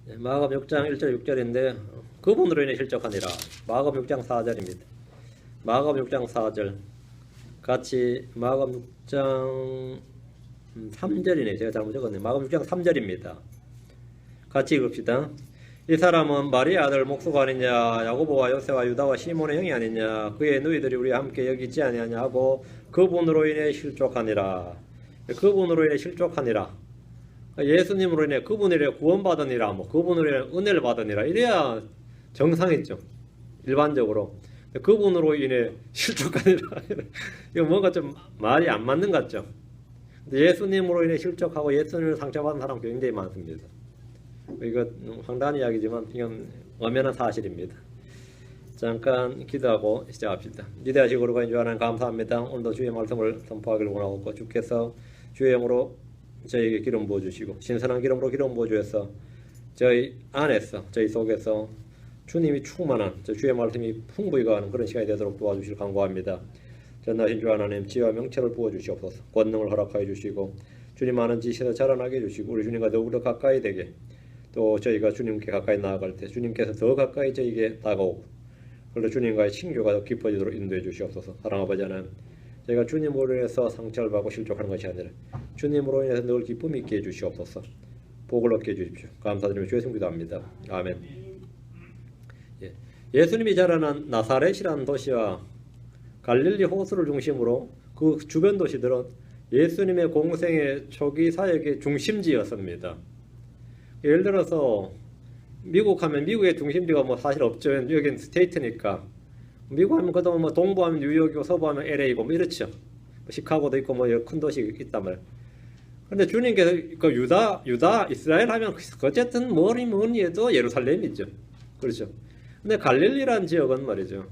마가복음 6장 1절 6절인데 그분으로 인해 실족하니라. 마가복음 6장 4절입니다. 마가복음 6장 4절 같이 마가복음 6장 3절이네. 제가 잘못 적었네. 마가복음 6장 3절입니다. 같이 읽읍시다. 이 사람은 마리아 아들 목수가 아니냐, 야고보와 요새와 유다와 시몬의 형이 아니냐, 그의 누이들이 우리와 함께 여기 있지 아니하냐 하고 그분으로 인해 실족하니라. 그분으로 인해 실족하니라. 예수님으로 인해 그분으로 구원받으니라, 그분으로 인해 은혜를 받으니라, 이래야 정상이죠. 일반적으로. 그분으로 인해 실족하니라. 이거 뭔가 좀 말이 안 맞는 것 같죠. 예수님으로 인해 실족하고 예수님을 상처받은 사람 굉장히 많습니다. 이거 황당한 이야기지만 이건 엄연한 사실입니다. 잠깐 기도하고 시작합시다. 위대하시고 거룩하신 주 하나님 감사합니다. 오늘도 주의 말씀을 선포하기를 원하고 주께서 주의 영으로 저희에게 기름 부어주시고 신선한 기름으로 기름 부어주셔서 저희 안에서 저희 속에서 주님이 충만한 주의 말씀이 풍부히 가는 그런 시간이 되도록 도와주실 간구합니다. 전하신 주 하나님 지혜와 명철을 부어주시옵소서. 권능을 허락하여 주시고 주님 많은 지식에서 자라나게 해주시고 우리 주님과 더욱더 가까이 되게, 또 저희가 주님께 가까이 나아갈 때 주님께서 더 가까이 저희에게 다가오고 그리고 주님과의 친교가 더 깊어지도록 인도해 주시옵소서. 사랑하는 아버지 하나님, 저희가 주님으로 인해서 상처를 받고 실족하는 것이 아니라 주님으로 인해서 늘 기쁨이 있게 해주시옵소서. 복을 얻게 해주십시오. 감사드리며 주의 이름으로 기도합니다. 아멘. 예수님이 자라난 나사렛이라는 도시와 갈릴리 호수를 중심으로 그 주변 도시들은 예수님의 공생의 초기 사역의 중심지였습니다. 예를 들어서 미국 하면 미국의 중심지가 사실 없죠. 여기는 스테이트니까. 미국 하면 그동안 동부 하면 뉴욕이고 서부 하면 LA고 이렇죠. 시카고도 있고 큰 도시 있단 말이에요. 그런데 주님께서 그 유다, 이스라엘 하면 어쨌든 뭐니 해도 예루살렘이죠. 그렇죠. 근데 갈릴리라는 지역은 말이죠.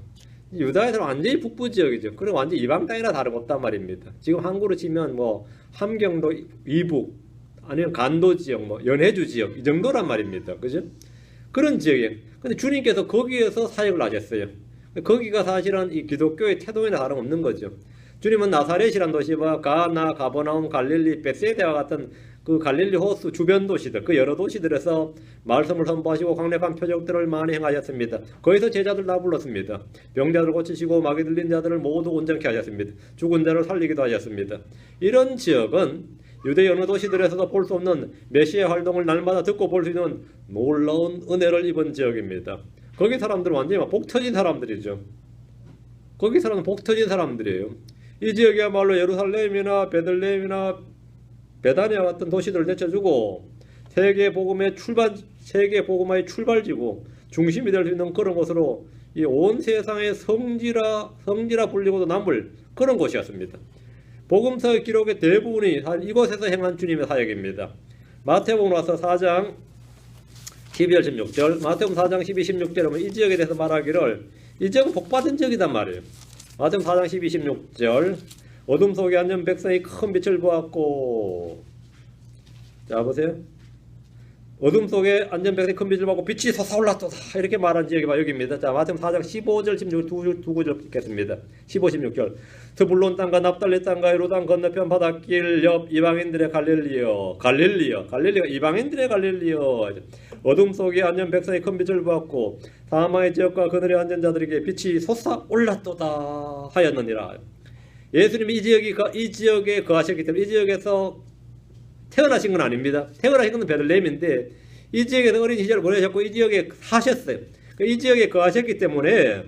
유다에서는 완전히 북부 지역이죠. 그리고 완전 이방 땅이나 다름없단 말입니다. 지금 한국으로 치면 함경도 이북 아니면 간도 지역, 연해주 지역 이 정도란 말입니다. 그죠? 그런 지역이에요. 근데 주님께서 거기에서 사역을 하셨어요. 거기가 사실은 이 기독교의 태동이나 다름없는 거죠. 주님은 나사렛이라는 도시와 가나, 가버나움, 갈릴리, 베세다와 같은 그 갈릴리 호수 주변 도시들, 그 여러 도시들에서 말씀을 선포하시고 강력한 표적들을 많이 행하셨습니다. 거기서 제자들 다 불렀습니다. 병자들 고치시고 마귀 들린 자들을 모두 온전케 하셨습니다. 죽은 자를 살리기도 하셨습니다. 이런 지역은 유대 어느 도시들에서도 볼 수 없는 메시아 활동을 날마다 듣고 볼 수 있는 놀라운 은혜를 입은 지역입니다. 거기 사람들은 완전히 복 터진 사람들이죠. 거기 사람은 복 터진 사람들이에요. 이 지역이야말로 예루살렘이나 베들레헴이나 베다니아 같은 도시들을 제쳐주고 세계 복음의 출발지고 중심이 될 수 있는 그런 곳으로 이 온 세상의 성지라 불리고도 남을 그런 곳이었습니다. 복음서 기록의 대부분이 이곳에서 행한 주님의 사역입니다. 마태복음 와서 4장 12절 16절, 마태복음 4장 12, 16절은 이 지역에 대해서 말하기를 이 지역은 복받은 지역이단 말이에요. 마태복음 4장 12, 16절, 어둠 속에 앉은 백성이 큰 빛을 보았고, 자 보세요. 어둠 속에 앉은 백성이 큰 빛을 보고 빛이 솟아올랐도다 이렇게 말한 지역이 여기입니다. 자 마태복음 4장 15절 16절 두 구절 읽겠습니다. 15, 16절. 스불론 땅과 납달리 땅과 요르단 건너편 바닷길 옆 이방인들의 갈릴리가 이방인들의 갈릴리여. 어둠 속에 앉은 백성이 큰 빛을 보았고 사마의 지역과 그늘에 앉은 자들에게 빛이 솟아올랐도다 하였느니라. 예수님이 이 지역에 거하셨기 때문에 이 지역에서 태어나신 건 아닙니다. 태어나신 건 베들레헴인데 이 지역에서 어린 시절을 보내셨고 이 지역에 사셨어요. 이 지역에 거하셨기 때문에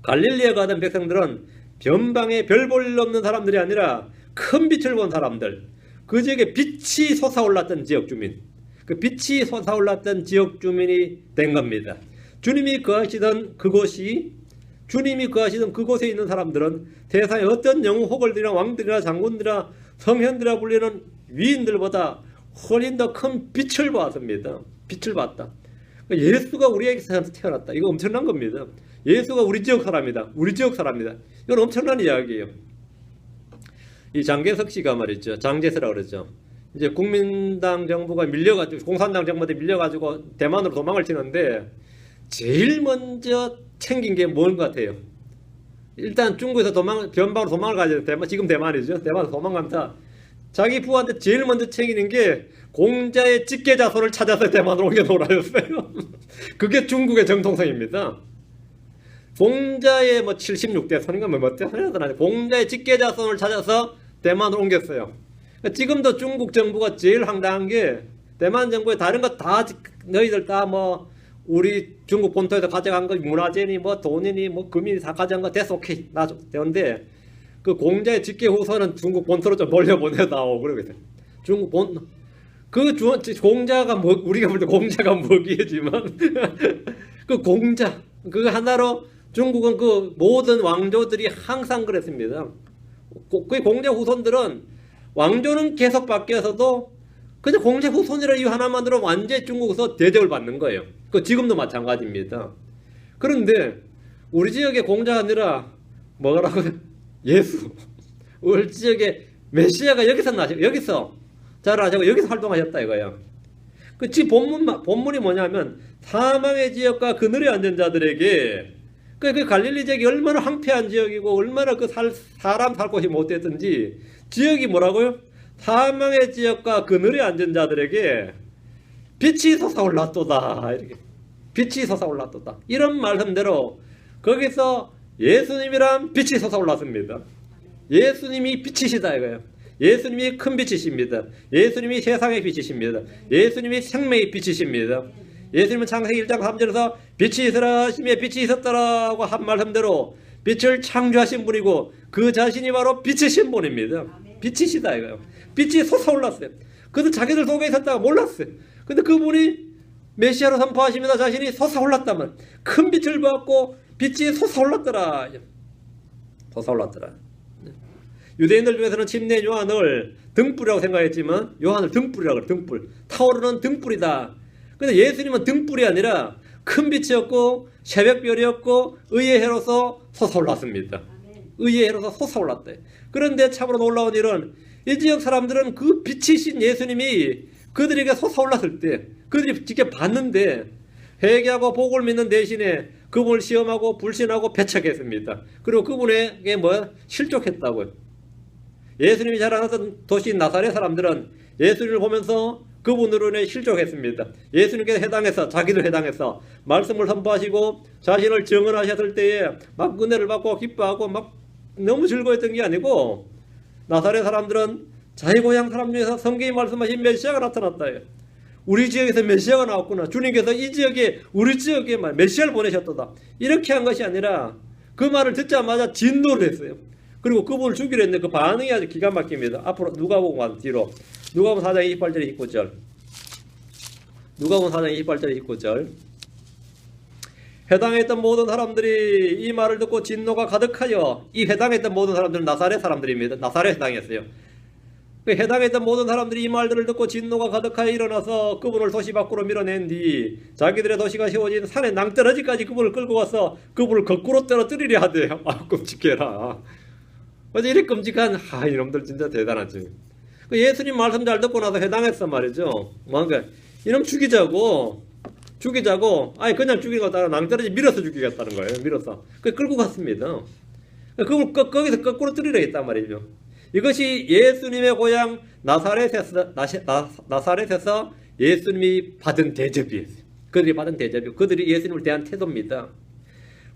갈릴리에 가던 백성들은 변방에 별 볼 일 없는 사람들이 아니라 큰 빛을 본 사람들, 그 지역에 빛이 솟아올랐던 지역 주민, 그 빛이 솟아올랐던 지역 주민이 된 겁니다. 주님이 거하시던 그곳에 있는 사람들은 세상의 어떤 영웅 호걸들이나 왕들이나 장군들이나 성현들이라 불리는 위인들보다 훨씬 더 큰 빛을 봤습니다. 빛을 봤다. 예수가 우리에게서 태어났다. 이거 엄청난 겁니다. 예수가 우리 지역 사람이다. 이건 엄청난 이야기예요. 이 장개석 씨가 말이죠. 장제스라고 그러죠. 이제 국민당 정부가 밀려가지고, 공산당 정부한테 밀려가지고 대만으로 도망을 치는데 제일 먼저 챙긴 게 뭔 것 같아요? 일단 중국에서 변방으로 도망을 가야 돼요. 지금 대만이죠. 대만으로 도망가면서 자기 부하한테 제일 먼저 챙기는 게 공자의 직계자손을 찾아서 대만으로 옮겨놓으라였어요. 그게 중국의 정통성입니다. 공자의 뭐 76대 손인가 몇 대 손이라더라. 공자의 직계자손을 찾아서 대만으로 옮겼어요. 그러니까 지금도 중국 정부가 제일 황당한 게 대만 정부에 다른 거 다 너희들 다 뭐 우리 중국 본토에서 가져간 거 문화재니 뭐 돈이니 뭐 금이니 다 가져간 거 됐어 오케이 나 되는데 그 공자의 직계 후손은 중국 본토로 좀 돌려보내다오 그러거든. 중국 본 그 공자가 뭐 우리가 볼 때 공자가 뭐기지만 그 공자 그 하나로 중국은 그 모든 왕조들이 항상 그랬습니다. 그 공자 후손들은 왕조는 계속 바뀌어서도 그냥 공자 후손이라는 이유 하나만으로 완전히 중국에서 대접을 받는 거예요. 그 지금도 마찬가지입니다. 그런데 우리 지역에 공자가 아니라 뭐라고 예수 우리 지역에 메시아가 여기서 여기서 자라자고 여기서 활동하셨다 이거예요. 그 본문이 뭐냐면 사망의 지역과 그늘에 앉은 자들에게 그 갈릴리 지역이 얼마나 황폐한 지역이고 얼마나 그 사람 살 곳이 못됐든지 지역이 뭐라고요? 사망의 지역과 그늘에 앉은 자들에게 빛이 솟아올랐도다 이렇게 빛이 솟아올랐도다 이런 말씀대로 거기서 예수님이란 빛이 솟아올랐습니다. 예수님이 빛이시다 이거예요. 예수님이 큰 빛이십니다. 예수님이 세상의 빛이십니다. 예수님이 생명의 빛이십니다. 예수님은 창세기 1장 3절에서 빛이 있으라 하시며 빛이 있었더라고 한 말씀대로 빛을 창조하신 분이고 그 자신이 바로 빛이신 분입니다. 빛이시다 이거예요. 빛이 솟아올랐어요. 그래서 자기들 속에 있었다가 몰랐어요. 근데 그분이 메시아로 선포하십니다. 자신이 솟아올랐다면 큰 빛을 받고 빛이 솟아올랐더라. 솟아올랐더라. 유대인들 중에서는 침례 요한을 등불이라고 생각했지만 요한을 등불이라고 그래요. 등불. 타오르는 등불이다. 근데 예수님은 등불이 아니라 큰 빛이었고 새벽별이었고 의의 해로서 솟아올랐습니다. 의의 해로서 솟아올랐다. 그런데 참으로 놀라운 일은 이 지역 사람들은 그 빛이신 예수님이 그들에게 솟아올랐을 때 그들이 직접 봤는데 회개하고 복을 믿는 대신에 그분을 시험하고 불신하고 배척했습니다. 그리고 그분에게 실족했다고요. 예수님이 자라났던 도시 나사렛 사람들은 예수님을 보면서 그분으로 인해 실족했습니다. 예수님께서 해당해서 자기도 해당해서 말씀을 선포하시고 자신을 증언하셨을 때에 막 은혜를 받고 기뻐하고 막 너무 즐거웠던 게 아니고 나사렛 사람들은 자기 고향 사람 중에서 성경이 말씀하신 메시아가 나타났다. 우리 지역에서 메시아가 나왔구나. 주님께서 이 지역에 우리 지역에 메시아를 보내셨다. 이렇게 한 것이 아니라 그 말을 듣자마자 진노를 했어요. 그리고 그분을 죽이려 했는데 그 반응이 아주 기가 막힙니다. 앞으로 누가복음 간 뒤로 누가복음 4장 28절 29절 누가복음 4장 28절 29절 회당했던 모든 사람들이 이 말을 듣고 진노가 가득하여 이 회당했던 모든 사람들은 나사렛 사람들입니다. 나사렛 회당이었어요. 해당했던 모든 사람들이 이 말들을 듣고 진노가 가득하여 일어나서 그분을 도시 밖으로 밀어낸 뒤 자기들의 도시가 세워진 산의 낭떠러지까지 그분을 끌고 와서 그분을 거꾸로 떨어뜨리려 하대요. 아 끔찍해라. 어제 이렇게 끔찍한 이놈들 진짜 대단하지. 예수님 말씀 잘 듣고 나서 해당했어 말이죠. 뭔가 이놈 죽이자고 아니 그냥 죽이고 따라 낭떠러지 밀어서 죽이겠다는 거예요. 밀어서 끌고 갔습니다. 그걸 거기서 거꾸로 뜨리려 했단 말이죠. 이것이 예수님의 고향 나사렛에서 예수님이 받은 대접이에요. 그들이 받은 대접이고 그들이 예수님을 대한 태도입니다.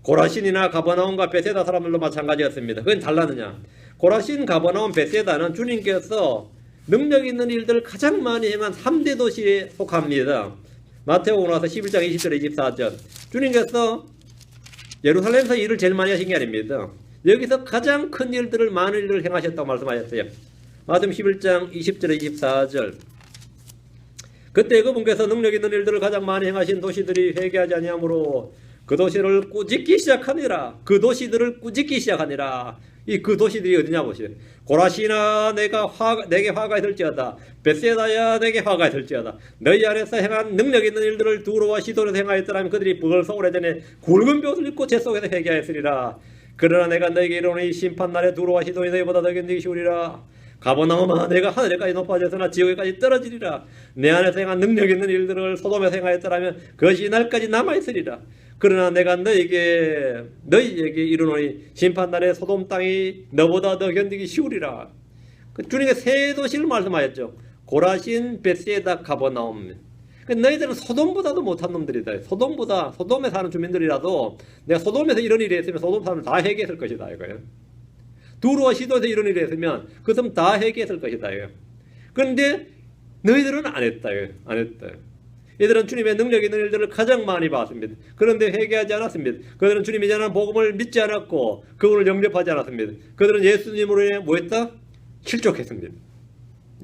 고라신이나 가버나움과 베세다 사람들도 마찬가지였습니다. 그건 달랐느냐? 고라신, 가버나움, 베세다는 주님께서 능력 있는 일들을 가장 많이 행한 3대 도시에 속합니다. 마태복음 나와서 11장 20절 24절 주님께서 예루살렘에서 일을 제일 많이 하신 게 아닙니다. 여기서 가장 큰 일들을 많은 일을 행하셨다고 말씀하셨어요. 마태복음 11장 20절 24절 그때 그분께서 능력 있는 일들을 가장 많이 행하신 도시들이 회개하지 아니하므로 그 도시를 꾸짖기 시작하니라. 그 도시들을 꾸짖기 시작하니라. 이 그 도시들이 어디냐 보세요. 고라시나 내게 화가 있을지어다. 벳세다야 내게 화가 있을지어다. 너희 안에서 행한 능력 있는 일들을 두로와 시돈에서 행하였더라면 그들이 벌써 오래전에 굵은 돛을 입고 제 속에서 회개하였으리라. 그러나 내가 너에게 이르노니 심판날에 두로와 시돈이 너희보다 더 견디기 쉬우리라. 가버나움아 내가 하늘에까지 높아졌으나 지옥에까지 떨어지리라. 내 안에서 행한 능력 있는 일들을 소돔에서 행하였더라면 그것이 날까지 남아있으리라. 그러나 내가 너희에게 이르노니 심판날에 소돔 땅이 너보다 더 견디기 쉬우리라. 주님께 세 도시를 말씀하셨죠. 고라신, 벳사이다, 가버나움. 너희들은 소돔보다도 못한 놈들이다. 소돔에 사는 주민들이라도 내가 소돔에서 이런 일이 했으면 소돔 사람을 다 회개했을 것이다 이거예요. 두루와 시도에서 이런 일이 했으면 그 사람 다 회개했을 것이다 이거예요. 그런데 너희들은 안 했다 이거예요. 안 했다. 얘들은 주님의 능력 있는 일들을 가장 많이 봤습니다. 그런데 회개하지 않았습니다. 그들은 주님이 전하는 복음을 믿지 않았고 그분을 영접하지 않았습니다. 그들은 예수님으로 인해 뭐했다? 실족했습니다.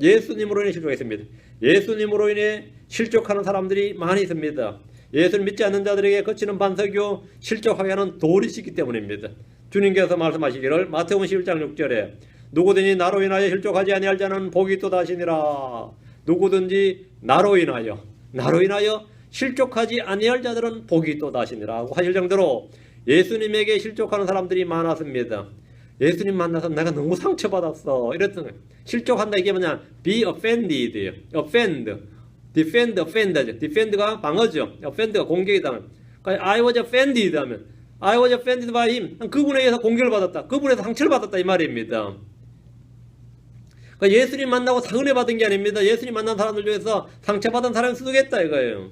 예수님으로 인해 실족했습니다. 예수님으로 인해 실족하는 사람들이 많이 있습니다. 예수를 믿지 않는 자들에게 거치는 반석이요 실족하게 하는 돌이시기 때문입니다. 주님께서 말씀하시기를 마태복음 11장 6절에 누구든지 나로 인하여 실족하지 아니할 자는 복이 또다시니라. 누구든지 나로 인하여 실족하지 아니할 자들은 복이 또다시니라고 하실 정도로 예수님에게 실족하는 사람들이 많았습니다. 예수님 만나서 내가 너무 상처받았어 이랬던 거예요. 실족한다 이게 뭐냐? be offended예요. offend, defend, offend죠. defend가 방어죠. offend가 공격이다. 그러니까 I was offended 하면 I was offended by him. 그분에 의해서 공격을 받았다. 그분에서 상처를 받았다 이 말입니다. 그러니까 예수님 만나고 은혜 받은 게 아닙니다. 예수님 만난 사람들 중에서 상처받은 사람을 쓰겠다 이거예요.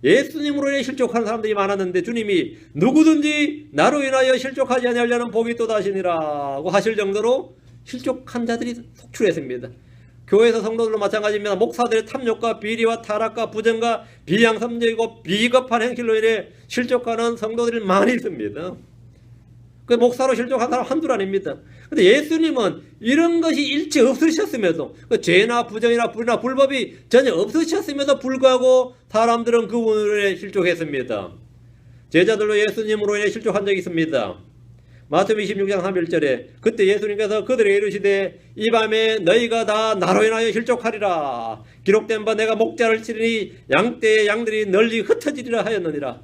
예수님으로 인해 실족하는 사람들이 많았는데 주님이 누구든지 나로 인하여 실족하지 아니하려는 복이 또다시니라고 하실 정도로 실족한 자들이 속출했습니다. 교회에서 성도들도 마찬가지입니다. 목사들의 탐욕과 비리와 타락과 부정과 비양심적이고 비겁한 행실로 인해 실족하는 성도들이 많이 있습니다. 그 목사로 실족한 사람 한둘 아닙니다. 근데 예수님은 이런 것이 일체 없으셨음에도 그 죄나 부정이나 불이나 불법이 전혀 없으셨음에도 불구하고 사람들은 그분으로 인해 실족했습니다. 제자들도 예수님으로 인해 실족한 적이 있습니다. 마태복음 26장 31절에 그때 예수님께서 그들에게 이르시되 이 밤에 너희가 다 나로 인하여 실족하리라. 기록된 바 내가 목자를 치리니 양떼의 양들이 널리 흩어지리라 하였느니라.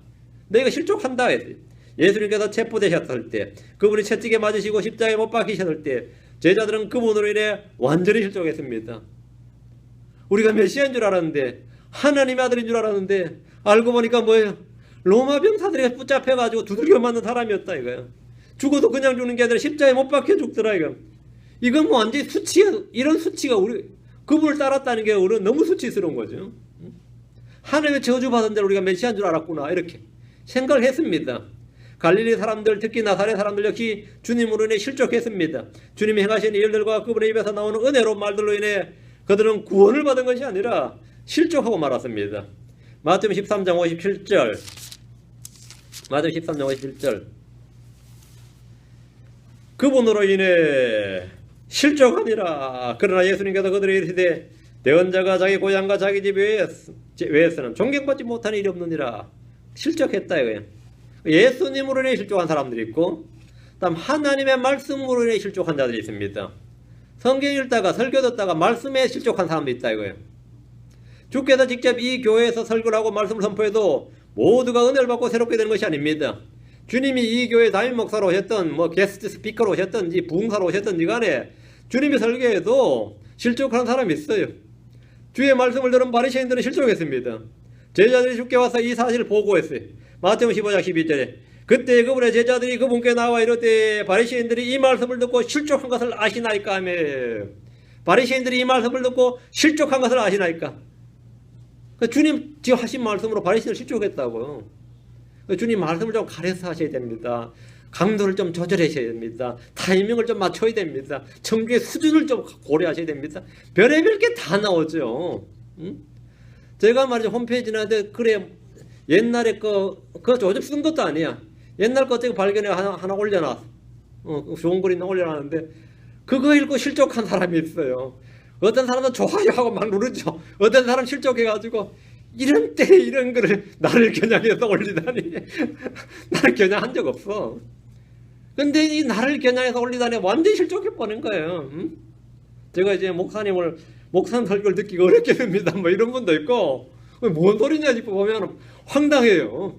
너희가 실족한다 했어요. 예수님께서 체포되셨을 때 그분이 채찍에 맞으시고 십자가에 못 박히셨을 때 제자들은 그분으로 인해 완전히 실족했습니다. 우리가 메시아인 줄 알았는데 하나님의 아들인 줄 알았는데 알고 보니까 뭐예요? 로마 병사들이 붙잡혀가지고 두들겨 맞는 사람이었다 이거예요. 죽어도 그냥 죽는 게 아니라 십자가에 못 박혀 죽더라 이거. 이건 뭐 완전히 수치야. 이런 수치가 우리 그분을 따랐다는 게 우리는 너무 수치스러운 거죠. 하나님의 저주받은 자를 우리가 메시아인 줄 알았구나 이렇게 생각을 했습니다. 갈릴리 사람들 특히 나사렛 사람들 역시 주님으로 인해 실족했습니다. 주님이 행하신 일들과 그분의 입에서 나오는 은혜로운 말들로 인해 그들은 구원을 받은 것이 아니라 실족하고 말았습니다. 마태복음 13장 57절 마태복음 13장 57절 그분으로 인해 실족하니라. 그러나 예수님께서 그들에게 이르시되 대언자가 자기 고향과 자기 집 외에서는 존경받지 못하는 일이 없느니라. 실족했다 이거예요. 예수님으로 인해 실족한 사람들이 있고 다음 하나님의 말씀으로 인해 실족한 자들이 있습니다. 성경 읽다가 설교 듣다가 말씀에 실족한 사람도 있다 이거예요. 주께서 직접 이 교회에서 설교를 하고 말씀을 선포해도 모두가 은혜를 받고 새롭게 되는 것이 아닙니다. 주님이 이 교회 담임 목사로 오셨던 뭐 게스트 스피커로 오셨던지 부흥사로 오셨던지 간에 주님이 설교해도 실족하는 사람이 있어요. 주의 말씀을 들은 바리새인들은 실족했습니다. 제자들이 주께 와서 이 사실을 보고했어요. 마태복음 15장 12절에 그때 그분의 제자들이 그분께 나와 이르되 바리새인들이 이 말씀을 듣고 실족한 것을 아시나이까 하며 바리새인들이 이 말씀을 듣고 실족한 것을 아시나이까. 주님 지금 하신 말씀으로 바리새인을 실족했다고요. 주님 말씀을 좀 가려서 하셔야 됩니다. 강도를 좀 조절하셔야 됩니다. 타이밍을 좀 맞춰야 됩니다. 청주의 수준을 좀 고려하셔야 됩니다. 별의별 게 다 나오죠. 제가 말이죠 홈페이지나 그래 옛날에 그거 요즘 쓴 것도 아니야. 옛날 거 어떻게 발견해 하나 올려놨어. 좋은 글이 올려놨는데 그거 읽고 실족한 사람이 있어요. 어떤 사람은 좋아요하고 막 누르죠. 어떤 사람 실족해가지고 이런 때 이런 글을 나를 겨냥해서 올리다니. 나를 겨냥한 적 없어. 근데 이 나를 겨냥해서 올리다니 완전히 실족해버린 거예요. 제가 이제 목사님 설교를 듣기가 어렵게 됩니다. 뭐 이런 분도 있고 뭔 소리냐 싶어 보면 황당해요.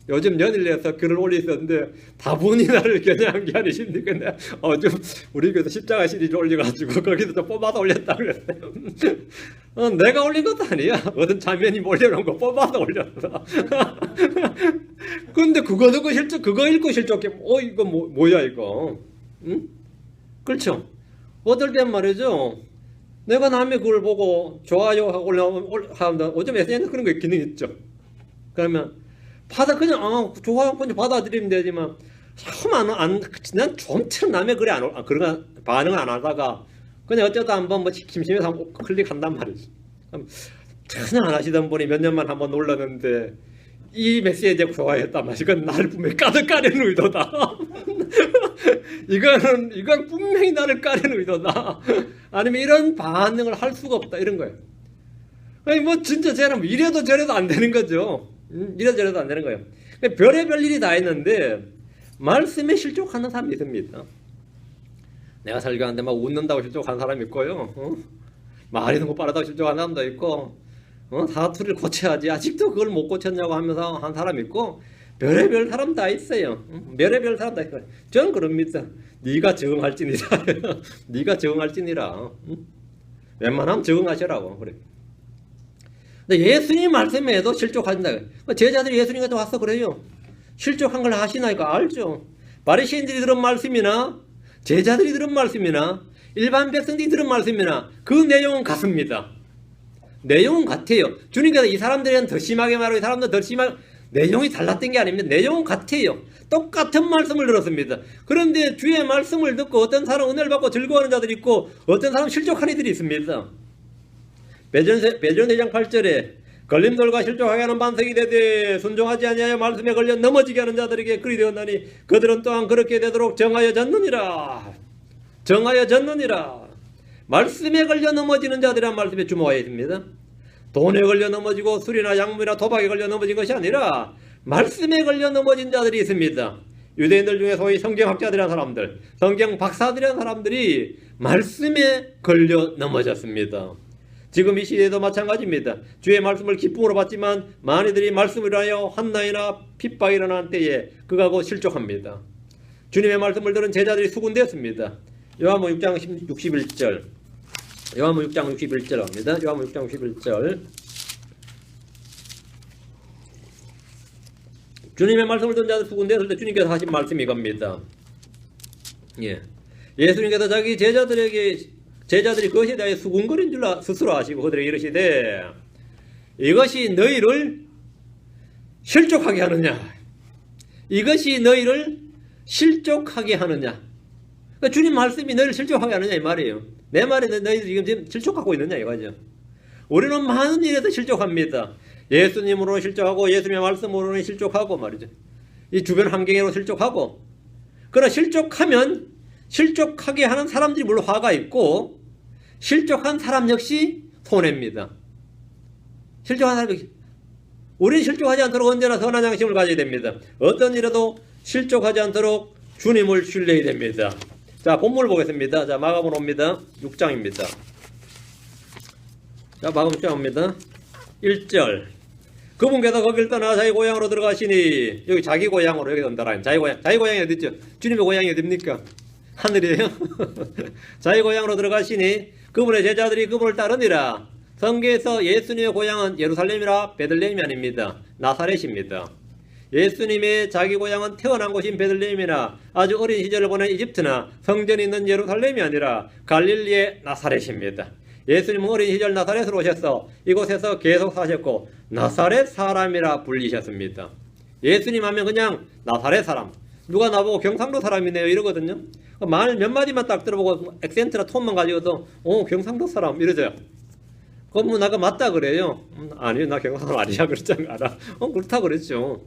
요즘 연일에서 글을 올리셨는데 다분히 나를 겨냥한 게 아니십니까? 좀 우리 교회도 십자가 시리즈 올려가지고 거기서 좀 뽑아서 올렸다 그랬어요. 내가 올린 것도 아니야. 어떤 자매님 올려놓은 거 뽑아서 올렸어. 근데 그거 듣고 그거 읽고 실족해. 이거 뭐야 이거? 응? 그렇죠? 어떨 땐 말이죠. 내가 남의 그걸 보고 좋아요 하고 올라가면 요즘 SNS 그런 거 기능이 있죠. 그러면 그냥 좋아요 그냥 받아들이면 되지만 난 좀처럼 남의 글에 그런 반응을 안 하다가 그냥 어쩌다 한번 뭐 심심해서 한번 클릭한단 말이지. 전혀 안 하시던 분이 몇 년만 한번 놀랐는데 이 메시지에 좋아했단 말이지. 이건 나를 분명히 까려는 의도다. 이건 분명히 나를 까려는 의도다. 아니면 이런 반응을 할 수가 없다 이런 거예요. 아니 뭐 진짜 쟤는 이래도 저래도 안 되는 거죠. 이래도 저래도 안 되는 거예요. 별의별 일이 다 있는데 말씀에 실족하는 사람이 있습니다. 내가 설교하는데 막 웃는다고 실족하는 사람이 있고요. 말이 너무 빠르다고 실족하는 사람도 있고, 사투리를 고쳐야지 아직도 그걸 못 고쳤냐고 하면서 한 사람이 있고, 별의별 사람 다 있어요. 별의별 사람 다 있어요. 저는 그럽니다. 네가 적응할지니라. 네가 적응할지니라. 웬만하면 적응하시라고 그래. 근데 예수님 말씀에도 실족한다. 제자들이 예수님한테 와서 그래요. 실족한 걸 하시나이까 알죠. 바리새인들이 들은 말씀이나 제자들이 들은 말씀이나 일반 백성들이 들은 말씀이나 그 내용은 같습니다. 내용은 같아요. 주님께서 이 사람들은 더 심하게 말하고 이 사람들은 더 심하게 내용이 달랐던 게 아닙니다. 내용은 같아요. 똑같은 말씀을 들었습니다. 그런데 주의 말씀을 듣고 어떤 사람은 은혜를 받고 즐거워하는 자들이 있고 어떤 사람은 실족하는 이들이 있습니다. 베드로전 8절에 걸림돌과 실족하게 하는 반석이 되되 순종하지 아니하여 말씀에 걸려 넘어지게 하는 자들에게 그리 되었나니 그들은 또한 그렇게 되도록 정하여 졌느니라. 정하여 졌느니라. 말씀에 걸려 넘어지는 자들이란 말씀에 주목하여 있습니다. 돈에 걸려 넘어지고 술이나 약물이나 도박에 걸려 넘어진 것이 아니라 말씀에 걸려 넘어진 자들이 있습니다. 유대인들 중에 소위 성경학자들이라는 사람들, 성경 박사들이라는 사람들이 말씀에 걸려 넘어졌습니다. 지금 이 시대에도 마찬가지입니다. 주의 말씀을 기쁨으로 받지만 많이들이 말씀을 위하여 환난이나 핍박이 일어난 때에 그가고 실족합니다. 주님의 말씀을 들은 제자들이 수군되었습니다. 요한복음 6장 61절. 요한복음 6장 61절 합니다. 요한복음 6장 61절. 주님의 말씀을 듣는 자들 수군되었을 때 주님께서 하신 말씀이 이겁니다. 예수님께서 자기 제자들이 그것에 대해 수군거린 줄 스스로 아시고 그들에게 이르시되 이것이 너희를 실족하게 하느냐? 이것이 너희를 실족하게 하느냐? 그러니까 주님 말씀이 너희를 실족하게 하느냐 이 말이에요. 내 말에 너희들 지금 실족하고 있느냐 이거죠. 우리는 많은 일에서 실족합니다. 예수님으로 실족하고 예수님의 말씀으로는 실족하고 말이죠. 이 주변 환경으로 실족하고. 그러나 실족하면 실족하게 하는 사람들이 물론 화가 있고 실족한 사람 역시 손해입니다. 실족한 사람 역시. 우리는 실족하지 않도록 언제나 선한 양심을 가져야 됩니다. 어떤 일에도 실족하지 않도록 주님을 신뢰해야 됩니다. 자, 본문을 보겠습니다. 자, 마가복음 옵니다. 6장입니다. 자, 마가복음 6장입니다. 1절. 그분께서 거길 떠나 자기 고향으로 들어가시니, 여기 자기 고향으로 여기 온다라. 자기 고향이 어디 있죠? 주님의 고향이 어딥니까? 하늘이에요. 자기 고향으로 들어가시니 그분의 제자들이 그분을 따르니라. 성경에서 예수님의 고향은 예루살렘이라 베들레헴이 아닙니다. 나사렛입니다. 예수님의 자기 고향은 태어난 곳인 베들레헴이나 아주 어린 시절을 보낸 이집트나 성전이 있는 예루살렘이 아니라 갈릴리의 나사렛입니다. 예수님은 어린 시절 나사렛으로 오셔서 이곳에서 계속 사셨고 나사렛 사람이라 불리셨습니다. 예수님 하면 그냥 나사렛 사람. 누가 나보고 경상도 사람이네요 이러거든요. 말 몇 마디만 딱 들어보고 액센트나 톤만 가지고도 경상도 사람 이러죠. 그럼 뭐 나가 맞다 그래요. 아니요 나 경상도 아니야 그랬잖아. 그렇다 그랬죠.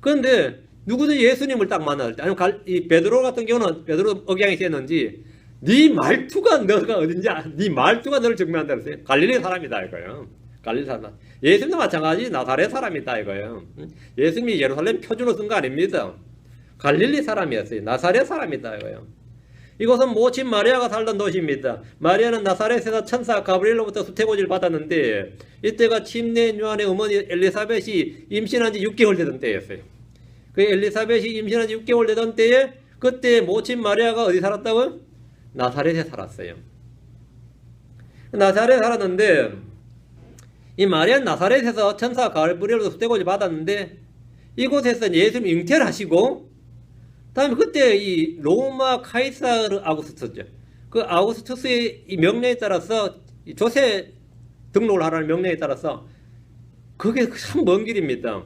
그런데 누구든지 예수님을 딱 만날 때 아니면 이 베드로 같은 경우는 베드로 억양이 셌는지 네 말투가 너가 어딘지 네 말투가 너를 증명한다 그랬어요. 갈릴리 사람이다 이거예요. 갈릴리 사람. 예수님도 마찬가지 나사렛 사람이다 이거예요. 예수님이 예루살렘 표준으로 쓴 거 아닙니다. 갈릴리 사람이었어요. 나사렛 사람이다 이거예요. 이곳은 모친 마리아가 살던 도시입니다. 마리아는 나사렛에서 천사 가브리엘로부터 수태고지를 받았는데 이때가 침례 요한의 어머니 엘리사벳이 임신한 지 6개월 되던 때였어요. 그 엘리사벳이 임신한 지 6개월 되던 때에 그때 모친 마리아가 어디 살았다고요? 나사렛에 살았어요. 나사렛에 살았는데 이 마리아는 나사렛에서 천사 가브리엘로부터 수태고지를 받았는데 이곳에서 예수님 잉태를 하시고 다음에 그때 이 로마 카이사르 아구스토스죠. 그 아우구스투스의 이 명령에 따라서 이 조세 등록을 하라는 명령에 따라서 그게 참 먼 길입니다.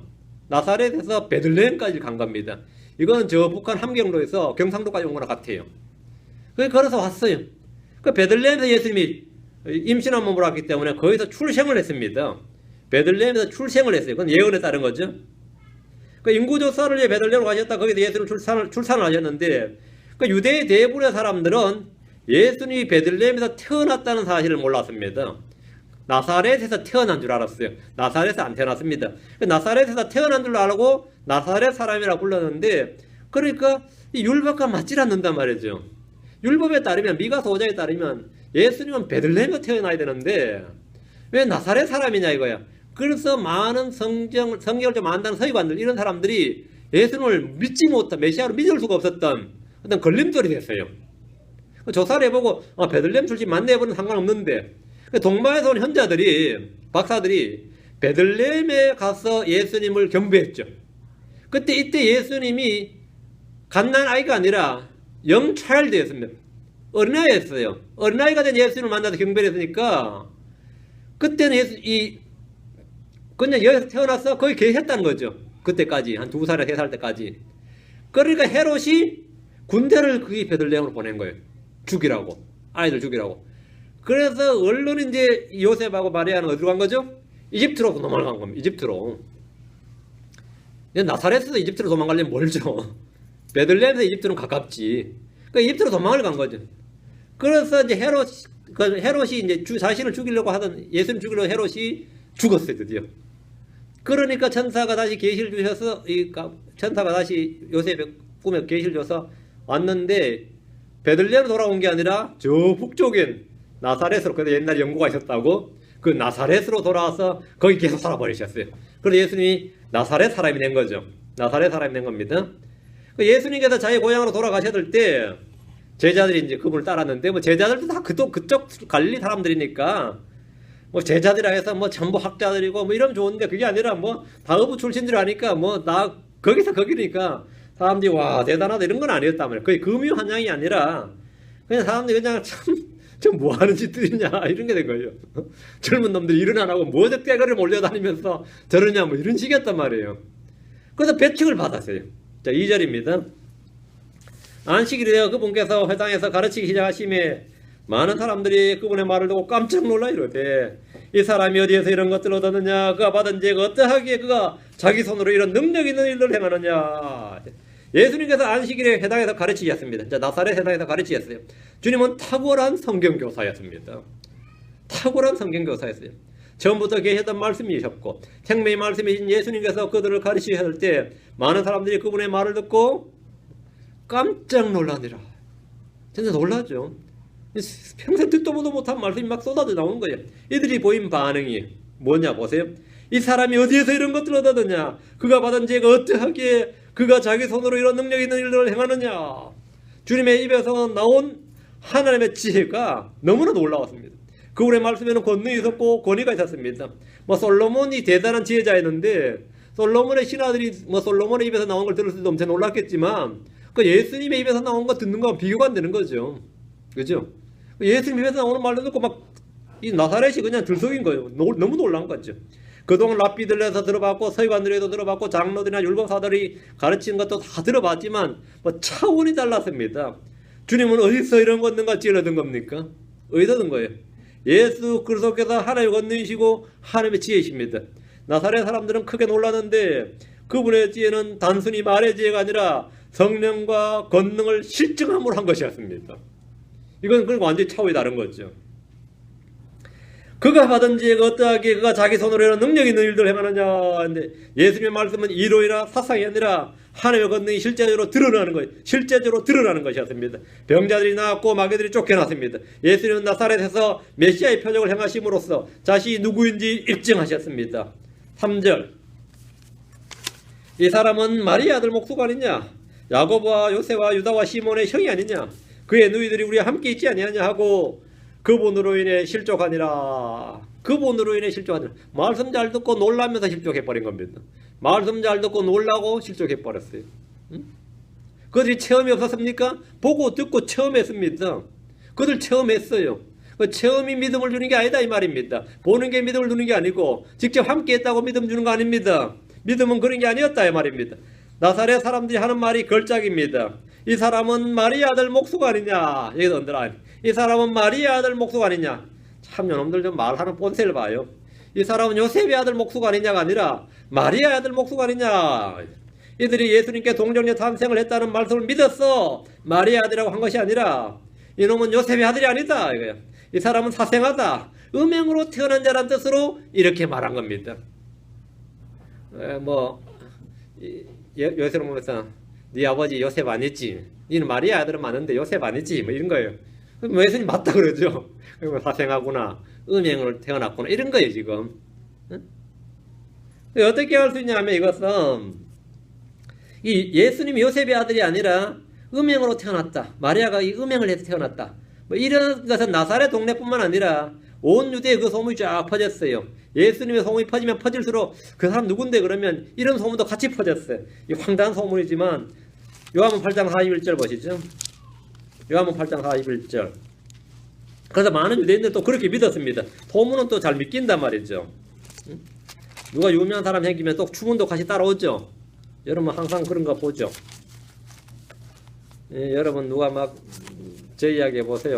나사렛에서 베들레헴까지 간 겁니다. 이거는 저 북한 함경도에서 경상도까지 온 거랑 같아요. 그래서 걸어서 왔어요. 그 베들레헴에서 예수님이 임신한 몸으로 왔기 때문에 거기서 출생을 했습니다. 베들레헴에서 출생을 했어요. 그건 예언에 따른 거죠. 그 인구조사를 위해 베들레헴으로 가셨다. 거기서 예수님 출산을 하셨는데 그 유대의 대부분의 사람들은 예수님이 베들레헴에서 태어났다는 사실을 몰랐습니다. 나사렛에서 태어난 줄 알았어요. 나사렛에서 안 태어났습니다. 나사렛에서 태어난 줄 알고 나사렛 사람이라고 불렀는데, 그러니까 이 율법과 맞질 않는단 말이죠. 율법에 따르면, 미가서 5장에 따르면 예수님은 베들레헴에서 태어나야 되는데 왜 나사렛 사람이냐 이거야. 그래서 많은 성경을 좀 안다는 서기관들, 이런 사람들이 예수님을 믿지 못한, 메시아로 믿을 수가 없었던 어떤 걸림돌이 됐어요. 조사를 해보고 베들레헴 출신 맞네 해보는 상관없는데, 동방에서 온 현자들이, 박사들이 베들레헴에 가서 예수님을 경배했죠. 이때 예수님이 갓난 아이가 아니라 영차일드였습니다. 어린아이였어요. 어린아이가 된 예수님을 만나서 경배를 했으니까 그때는 그냥 여기서 태어나서 거기 계셨다는 거죠. 그때까지 한 2살, 3살 때까지. 그러니까 헤롯이 군대를 거기 베들레헴으로 보낸 거예요. 죽이라고. 아이들 죽이라고. 그래서 얼른 이제 요셉하고 마리아는 어디로 간 거죠? 이집트로 도망간 겁니다. 이집트로. 나사렛에서 이집트로 도망가려면 멀죠. 베들레헴에서 이집트는 가깝지. 그러니까 이집트로 도망을 간 거죠. 그래서 이제 헤롯이 이제 자신을 죽이려고 하던, 예수님 죽이려고 헤롯이 죽었어요, 드디어. 그러니까 천사가 다시 계시를 주셔서, 천사가 다시 요셉의 꿈에 계시를 줘서 왔는데, 베들레헴으로 돌아온 게 아니라 저 북쪽인 나사렛으로, 그래도 옛날에 영구가 있었다고, 그 나사렛으로 돌아와서 거기 계속 살아버리셨어요. 그래서 예수님이 나사렛 사람이 된 거죠. 나사렛 사람이 된 겁니다. 예수님께서 자기 고향으로 돌아가셨을 때 제자들이 이제 그분을 따랐는데, 뭐 제자들도 다 그쪽 갈릴리 사람들이니까 뭐 제자들이라 해서 뭐 전부 학자들이고 뭐 이러면 좋은데, 그게 아니라 뭐 다어부 출신들 아니까 뭐 나 거기서 거기니까 사람들이 와 대단하다 이런 건 아니었단 말이에요. 거의 금유한양이 아니라 그냥 사람들이 그냥 저 뭐 하는 짓들이냐 이런 게 된 거예요. 젊은 놈들이 일은 안 하고 뭐 떼거리를 몰려다니면서 저러냐 뭐 이런 식이었단 말이에요. 그래서 배척을 받았어요. 자, 2절입니다. 안식일에 되어 그분께서 회당에서 가르치기 시작하심에 많은 사람들이 그분의 말을 듣고 깜짝 놀라 이르되, 이 사람이 어디에서 이런 것들을 얻었느냐, 그가 받은 죄가 어떠하기에 그가 자기 손으로 이런 능력 있는 일을 행하느냐. 예수님께서 안식일에 회당에서 가르치셨습니다. 자, 나사렛 회당에서 가르치셨어요. 주님은 탁월한 성경교사였습니다. 탁월한 성경교사였어요. 처음부터 계셨던 말씀이셨고, 생명의 말씀이신 예수님께서 그들을 가르치셨을 때 많은 사람들이 그분의 말을 듣고 깜짝 놀라니라. 진짜 놀라죠. 평생 듣도 보도 못한 말씀이 막 쏟아져 나오는 거예요. 이들이 보인 반응이 뭐냐 보세요. 이 사람이 어디에서 이런 것들을 얻었느냐, 그가 받은 죄가 어떠하기에 그가 자기 손으로 이런 능력 있는 일들을 행하느냐. 주님의 입에서 나온 하나님의 지혜가 너무나 놀라웠습니다. 그분의 말씀에는 권능이 있었고 권위가 있었습니다. 뭐 솔로몬이 대단한 지혜자였는데, 솔로몬의 신하들이 뭐 솔로몬의 입에서 나온 걸 들을 때도 엄청 놀랐겠지만, 그 예수님의 입에서 나온 거 듣는 거랑 비교가 안 되는 거죠. 그죠? 예수님 입에서 나오는 말도 듣고 막 이 나사렛이 그냥 들썩인 거예요. 너무 놀란 거죠. 그동안 랍비들에서 들어봤고 서기관들에도 들어봤고 장로들이나 율법사들이 가르치는 것도 다 들어봤지만 뭐 차원이 달랐습니다. 주님은 어디서 이런 권능같이 얻은 겁니까? 어디서 얻은 거예요? 예수 그리스도께서 하나님의 권능이시고 하나님의 지혜이십니다. 나사렛 사람들은 크게 놀랐는데, 그분의 지혜는 단순히 말의 지혜가 아니라 성령과 권능을 실증함으로 한 것이었습니다. 이건 완전히 차원이 다른 거죠. 그가 받은 지혜가 어떠하기에 그가 자기 손으로 이런 능력 있는 일들을 행하느냐. 근데 예수님의 말씀은 이론이나 사상이 아니라 하나님의 권능이 실제적으로 드러나는 거예요. 실제적으로 드러나는 것이었습니다. 병자들이 나았고 마귀들이 쫓겨났습니다. 예수님은 나사렛에서 메시아의 표적을 행하심으로써 자신이 누구인지 입증하셨습니다. 3절. 이 사람은 마리아 아들 목수가 아니냐, 야고보와 요새와 유다와 시몬의 형이 아니냐, 그의 누이들이 우리와 함께 있지 아니하냐 하고 그분으로 인해 실족하니라. 그분으로 인해 실족하니라. 말씀 잘 듣고 놀라면서 실족해버린 겁니다. 말씀 잘 듣고 놀라고 실족해버렸어요. 그들이 체험이 없었습니까? 보고 듣고 체험했습니다. 그들 체험했어요. 그 체험이 믿음을 주는 게 아니다 이 말입니다. 보는 게 믿음을 주는 게 아니고 직접 함께 했다고 믿음 주는 거 아닙니다. 믿음은 그런 게 아니었다 이 말입니다. 나사렛 사람들이 하는 말이 걸작입니다. 이 사람은 마리아 아들 목수가 아니냐. 여기도 이 사람은 마리아 아들 목수가 아니냐. 참 요놈들 좀 말하는 본색을 봐요. 이 사람은 요셉의 아들 목수가 아니냐가 아니라 마리아 아들 목수가 아니냐. 이들이 예수님께 동정녀 탄생을 했다는 말씀을 믿었어. 마리아 아들이라고 한 것이 아니라 이놈은 요셉의 아들이 아니다 이거야. 이 사람은 사생하다. 음행으로 태어난 자란 뜻으로 이렇게 말한 겁니다. 요셉을 보면서 네 아버지 요셉 아니지? 니는 마리아 아들은 맞는데 요셉 아니지? 뭐 이런 거예요. 예수님 맞다 그러죠. 사생하구나. 음행으로 태어났구나. 이런 거예요 지금. 어떻게 할 수 있냐면 이것은 이 예수님이 요셉의 아들이 아니라 음행으로 태어났다. 마리아가 이 음행을 해서 태어났다. 뭐 이런 것은 나사렛 동네뿐만 아니라 온 유대에 그 소문이 쫙 퍼졌어요. 예수님의 소문이 퍼지면 퍼질수록 그 사람 누군데 그러면 이런 소문도 같이 퍼졌어요. 이 황당한 소문이지만 요한복음 8장 41절 보시죠. 요한복음 8장 41절. 그래서 많은 유대인들도 그렇게 믿었습니다. 소문은 또 잘 믿긴단 말이죠. 누가 유명한 사람 생기면 또 추문도 같이 따라오죠. 여러분 항상 그런 거 보죠. 여러분 누가 막 제 이야기 해보세요.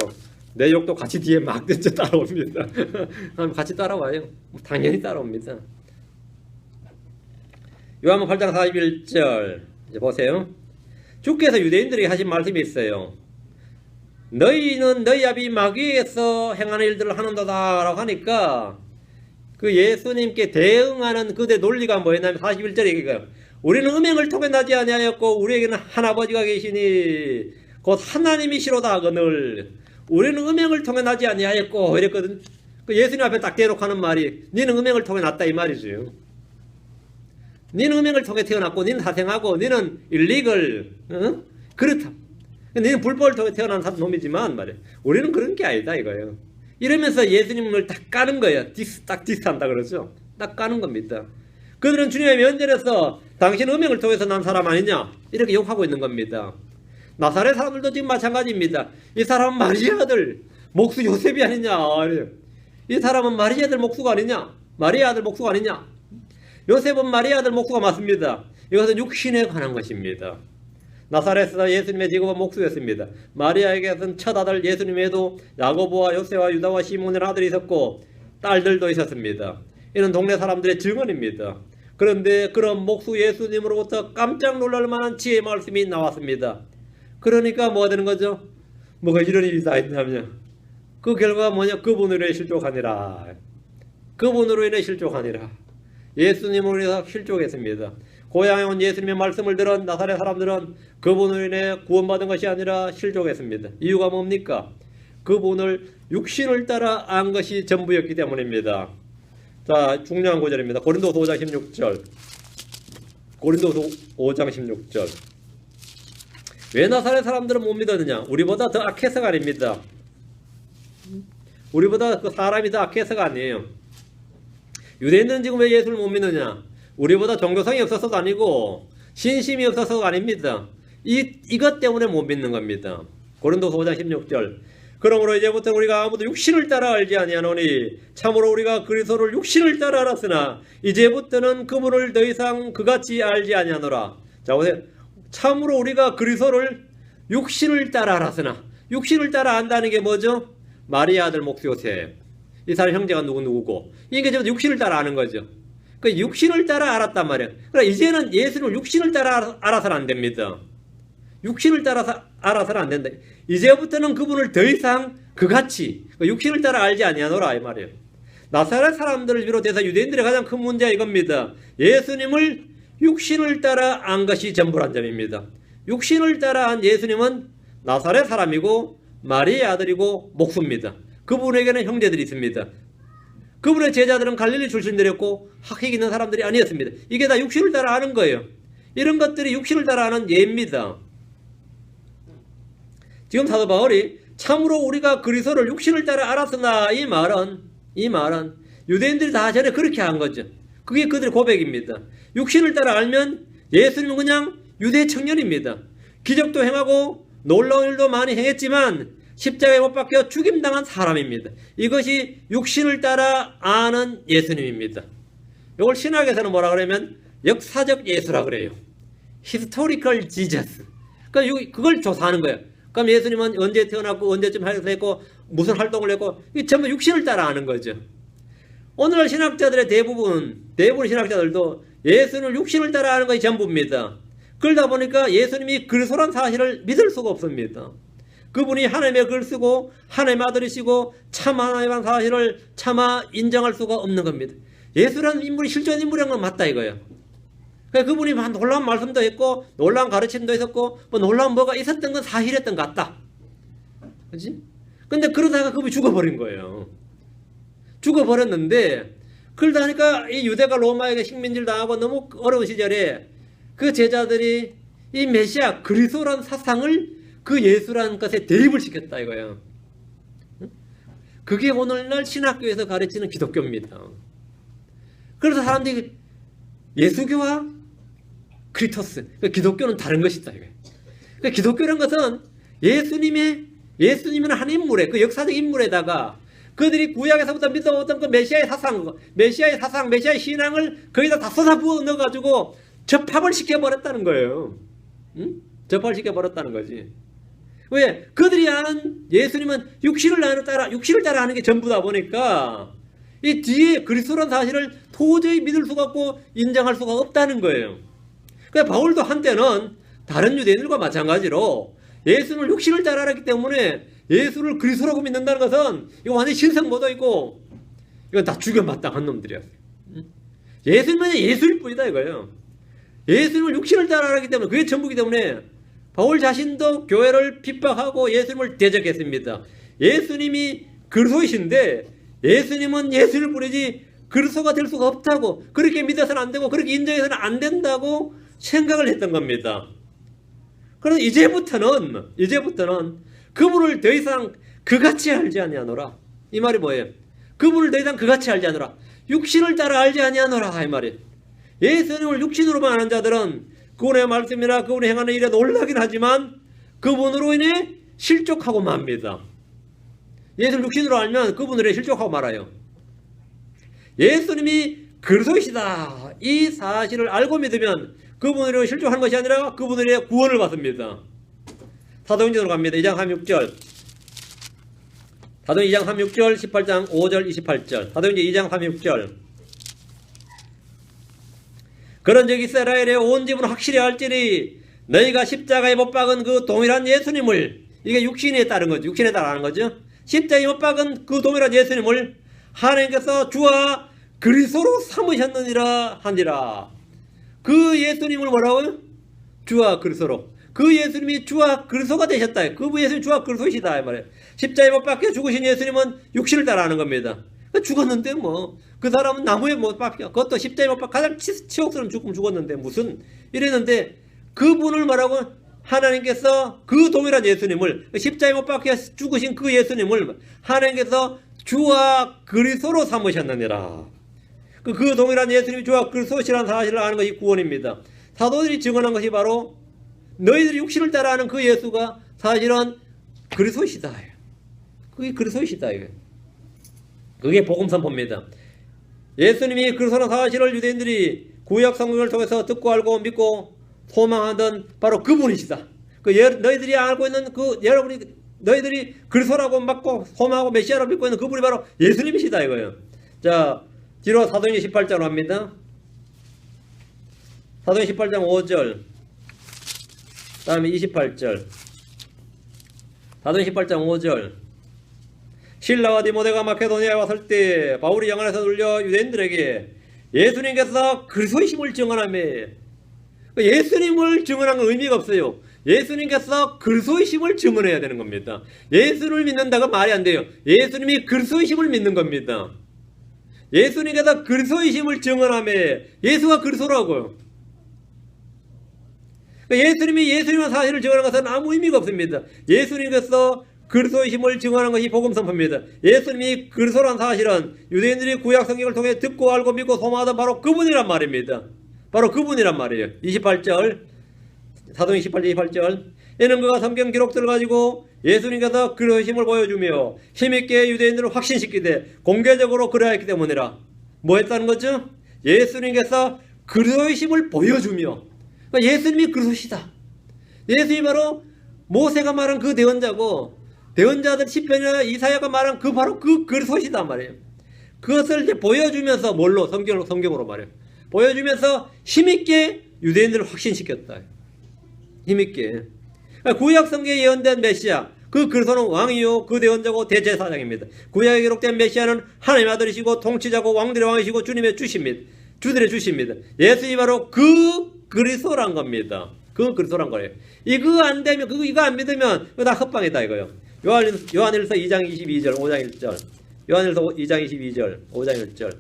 내 욕도 같이 뒤에 막 따라옵니다. 같이 따라와요. 당연히 따라옵니다. 요한복음 8장 41절 이제 보세요. 주께서 유대인들에게 하신 말씀이 있어요. 너희는 너희 아비 마귀에서 행하는 일들을 하는도다 라고 하니까 그 예수님께 대응하는 그들의 논리가 뭐였냐면 41절에 이거예요. 우리는 음행을 통해 나지 아니하였고 우리에게는 한 아버지가 계시니 곧 하나님이시로다 하거늘 우리는 음행을 통해 나지 아니하였고 이랬거든. 그 예수님 앞에 딱 대놓고 하는 말이 니는 음행을 통해 났다 이 말이죠. 니는 음행을 통해 태어났고 니는 사생하고 니는 일리글 그렇다. 니는 불법을 통해 태어난 놈이지만 말이야. 우리는 그런 게 아니다 이거예요. 이러면서 예수님을 딱 까는 거예요. 딱 디스한다 그러죠. 딱 까는 겁니다. 그들은 주님의 면전에서 당신 음행을 통해서 난 사람 아니냐 이렇게 욕하고 있는 겁니다. 나사렛 사람들도 지금 마찬가지입니다. 이 사람은 마리아 아들 목수 요셉이 아니냐. 이 사람은 마리아 아들 목수가 아니냐. 마리아 아들 목수가 아니냐. 요셉은 마리아 아들 목수가 맞습니다. 이것은 육신에 관한 것입니다. 나사렛에서 예수님의 직업은 목수였습니다. 마리아에게는 첫 아들 예수님에도 야고보와 요새와 유다와 시몬의 아들이 있었고 딸들도 있었습니다. 이는 동네 사람들의 증언입니다. 그런데 그런 목수 예수님으로부터 깜짝 놀랄 만한 지혜의 말씀이 나왔습니다. 그러니까 뭐가 되는 거죠? 뭐가 이런 일이 다 있냐면 그 결과가 뭐냐? 그분으로 인해 실족하니라. 그분으로 인해 실족하니라. 예수님으로 인해서 실족했습니다. 고향에 온 예수님의 말씀을 들은 나사렛 사람들은 그분으로 인해 구원받은 것이 아니라 실족했습니다. 이유가 뭡니까? 그분을 육신을 따라 안 것이 전부였기 때문입니다. 자, 중요한 구절입니다. 고린도서 5장 16절. 고린도서 5장 16절. 왜 나사렛 사람들은 못 믿었느냐? 우리보다 더 악해서가 아닙니다. 우리보다 그 사람이 더 악해서가 아니에요. 유대인들은 지금 왜 예수를 못 믿느냐? 우리보다 종교성이 없어서도 아니고 신심이 없어서가 아닙니다. 이것 때문에 못 믿는 겁니다. 고린도서 5장 16절. 그러므로 이제부터 우리가 아무도 육신을 따라 알지 아니하노니 참으로 우리가 그리스도를 육신을 따라 알았으나 이제부터는 그분을 더 이상 그같이 알지 아니하노라. 자 보세요. 참으로 우리가 그리스도를 육신을 따라 알았으나 육신을 따라 안다는 게 뭐죠? 마리아 아들 목수 요셉. 이 사람 형제가 누구고 이게 이제 육신을 따라 아는 거죠. 그 육신을 따라 알았단 말이에요. 그러니까 이제는 예수를 육신을 따라 알아서는 안 됩니다. 육신을 따라서 알아서는 안 된다. 이제부터는 그분을 더 이상 그같이 육신을 따라 알지 아니하노라 이 말이에요. 나사렛 사람들을 비롯해서 유대인들의 가장 큰 문제가 이겁니다. 예수님을 육신을 따라 안 것이 전부란 점입니다. 육신을 따라 안 예수님은 나사렛 사람이고 마리아의 아들이고 목수입니다. 그분에게는 형제들이 있습니다. 그분의 제자들은 갈릴리 출신들이었고 학식 있는 사람들이 아니었습니다. 이게 다 육신을 따라 아는 거예요. 이런 것들이 육신을 따라 아는 예입니다. 지금 사도 바울이 참으로 우리가 그리스도를 육신을 따라 알았으나 이 말은 유대인들이 다 전에 그렇게 한 거죠. 그게 그들의 고백입니다. 육신을 따라 알면 예수님은 그냥 유대 청년입니다. 기적도 행하고 놀라운 일도 많이 행했지만 십자가에 못 박혀 죽임당한 사람입니다. 이것이 육신을 따라 아는 예수님입니다. 이걸 신학에서는 뭐라 그러면 역사적 예수라 그래요. Historical Jesus. 그러니까 그걸 조사하는 거예요. 그럼 예수님은 언제 태어났고 언제쯤 했고 무슨 활동을 했고 이게 전부 육신을 따라 아는 거죠. 오늘날 신학자들의 대부분 신학자들도 예수님을 육신을 따라 아는 것이 전부입니다. 그러다 보니까 예수님이 그리스도란 사실을 믿을 수가 없습니다. 그분이 하나님의 글 쓰고 하나님의 아들이시고 참 하나님의 사실을 차마 인정할 수가 없는 겁니다. 예수라는 인물이 실존 인물이란 건 맞다 이거예요. 그러니까 그분이 놀라운 말씀도 했고 놀라운 가르침도 있었고 뭐 놀라운 뭐가 있었던 건 사실이었던 것 같다. 그렇지? 근데 그러다가 그분이 죽어버린 거예요. 죽어버렸는데 그러다 보니까 이 유대가 로마에게 식민지를 당하고 너무 어려운 시절에 그 제자들이 이 메시아 그리스도라는 사상을 그 예수라는 것에 대입을 시켰다 이거예요. 그게 오늘날 신학교에서 가르치는 기독교입니다. 그래서 사람들이 예수교와 크리토스, 기독교는 다른 것이다 이거예요. 그러니까 기독교라는 것은 예수님은 한 인물에 그 역사적 인물에다가 그들이 구약에서부터 믿어오던 그 메시아의 사상, 메시아의 신앙을 거기다 다 쏟아부어 넣어가지고 접합을 시켜버렸다는 거예요. 응? 접합을 시켜버렸다는 거지. 왜? 그들이 아는 예수님은 육신을 따라 하는 게 전부다 보니까 이 뒤에 그리스도라는 사실을 도저히 믿을 수가 없고 인정할 수가 없다는 거예요. 그러니까 바울도 한때는 다른 유대인들과 마찬가지로 예수님을 육신을 따라 하기 때문에 예수를 그리스도라고 믿는다는 것은 이거 완전히 신성모독이고 이건 다 죽여마땅한 놈들이었어요. 예수님은 예수일 뿐이다 이거예요. 예수님을 육신을 따라 하기 때문에 그게 전부이기 때문에 바울 자신도 교회를 핍박하고 예수님을 대적했습니다. 예수님이 그리스도이신데 예수님은 예수를 부르지 그리스도가 될 수가 없다고 그렇게 믿어서는 안 되고 그렇게 인정해서는 안 된다고 생각을 했던 겁니다. 그래서 이제부터는 그분을 더 이상 그같이 알지 아니하노라. 이 말이 뭐예요? 그분을 더 이상 그같이 알지 않노라. 육신을 따라 알지 아니하노라 이 말이에요. 예수님을 육신으로만 아는 자들은 그분의 말씀이나 그분의 행하는 일에 놀라긴 하지만 그분으로 인해 실족하고 맙니다. 예수를 육신으로 알면 그분으로 실족하고 말아요. 예수님이 그리스도이시다 이 사실을 알고 믿으면 그분으로 실족하는 것이 아니라 그분으로 구원을 받습니다. 사도행전으로 갑니다. 2장 36절 사도행전 2장 36절 18장 5절 28절 사도행전 2장 36절 그런즉 이스라엘의 온 집은 확실히 알지니 너희가 십자가에 못 박은 그 동일한 예수님을 이게 육신에 따른 거죠. 육신에 따라하는 거죠. 십자가에 못 박은 그 동일한 예수님을 하나님께서 주와 그리스도로 삼으셨느니라 하니라. 그 예수님을 뭐라고요? 주와 그리스도로. 그 예수님이 주와 그리스도가 되셨다. 그 예수님이 주와 그리스도이시다. 이 말이에요. 십자가에 못 박혀 죽으신 예수님은 육신을 따라하는 겁니다. 죽었는데 뭐 그 사람은 나무에 못 박혀 그것도 십자가에 못 박혀 가장 치욕스러운 죽음 죽었는데 무슨 이랬는데 그분을 말하고 하나님께서 그 동일한 예수님을 십자가에 못 박혀 죽으신 그 예수님을 하나님께서 주와 그리스도로 삼으셨느니라. 그 동일한 예수님이 주와 그리스도시라는 사실을 아는 것이 구원입니다. 사도들이 증언한 것이 바로 너희들이 육신을 따라하는 그 예수가 사실은 그리스도시다. 그게 그리스도시다. 그게 복음 선포입니다. 예수님이 그리스도라는 사실을 유대인들이 구약 성경을 통해서 듣고 알고 믿고 소망하던 바로 그분이시다. 너희들이 알고 있는 너희들이 그리스도라고 믿고 소망하고 메시아라고 믿고 있는 그분이 바로 예수님이시다 이거예요. 자, 뒤로 사도행전 18장으로 합니다. 사도행전 18장 5절 다음에 28절 사도행전 18장 5절 실라와 디모데가 마케도니아에 왔을 때 바울이 영안에서 들려 유대인들에게 예수님께서 그리스도이심을 증언하며 예수님을 증언한 건 의미가 없어요. 예수님께서 그리스도이심을 증언해야 되는 겁니다. 예수를 믿는다고 말이 안 돼요. 예수님이 그리스도이심을 믿는 겁니다. 예수님께서 그리스도이심을 증언하며 예수가 그리스도라고요. 예수님이 예수님의 사실을 증언하는 것은 아무 의미가 없습니다. 예수님께서 그리스도이심을 증언하는 것이 복음 선포입니다. 예수님이 그리스도라는 사실은 유대인들이 구약 성경을 통해 듣고 알고 믿고 소망하던 바로 그분이란 말입니다. 바로 그분이란 말이에요. 28절 사도행 18절 28절 이는 그가 성경 기록들을 가지고 예수님께서 그리스도심을 보여주며 힘있게 유대인들을 확신시키되 공개적으로 그러했기 때문이라. 뭐 했다는 거죠? 예수님께서 그리스도심을 보여주며, 그러니까 예수님이 그리스도시다. 예수님이 바로 모세가 말한 그 대언자고, 대언자들 시편이나 이사야가 말한 그 바로 그 그리스도시다 말이에요. 그것을 이제 보여주면서 뭘로? 성경으로 말해요. 보여주면서 힘있게 유대인들을 확신시켰다. 힘있게. 그러니까 구약 성경에 예언된 메시아, 그 그리스도는 왕이요 그 대언자고 대제사장입니다. 구약에 기록된 메시아는 하나님의 아들이시고 통치자고 왕들의 왕이시고 주님의 주십니다. 주들의 주십니다. 예수님이 바로 그 그리스도란 겁니다. 그 그리스도란 거예요. 이거 안 되면, 이거 안 믿으면 이거 다 헛방이다 이거요. 요한일서 2장 22절 5장 1절, 요한일서 2장 22절 5장 1절,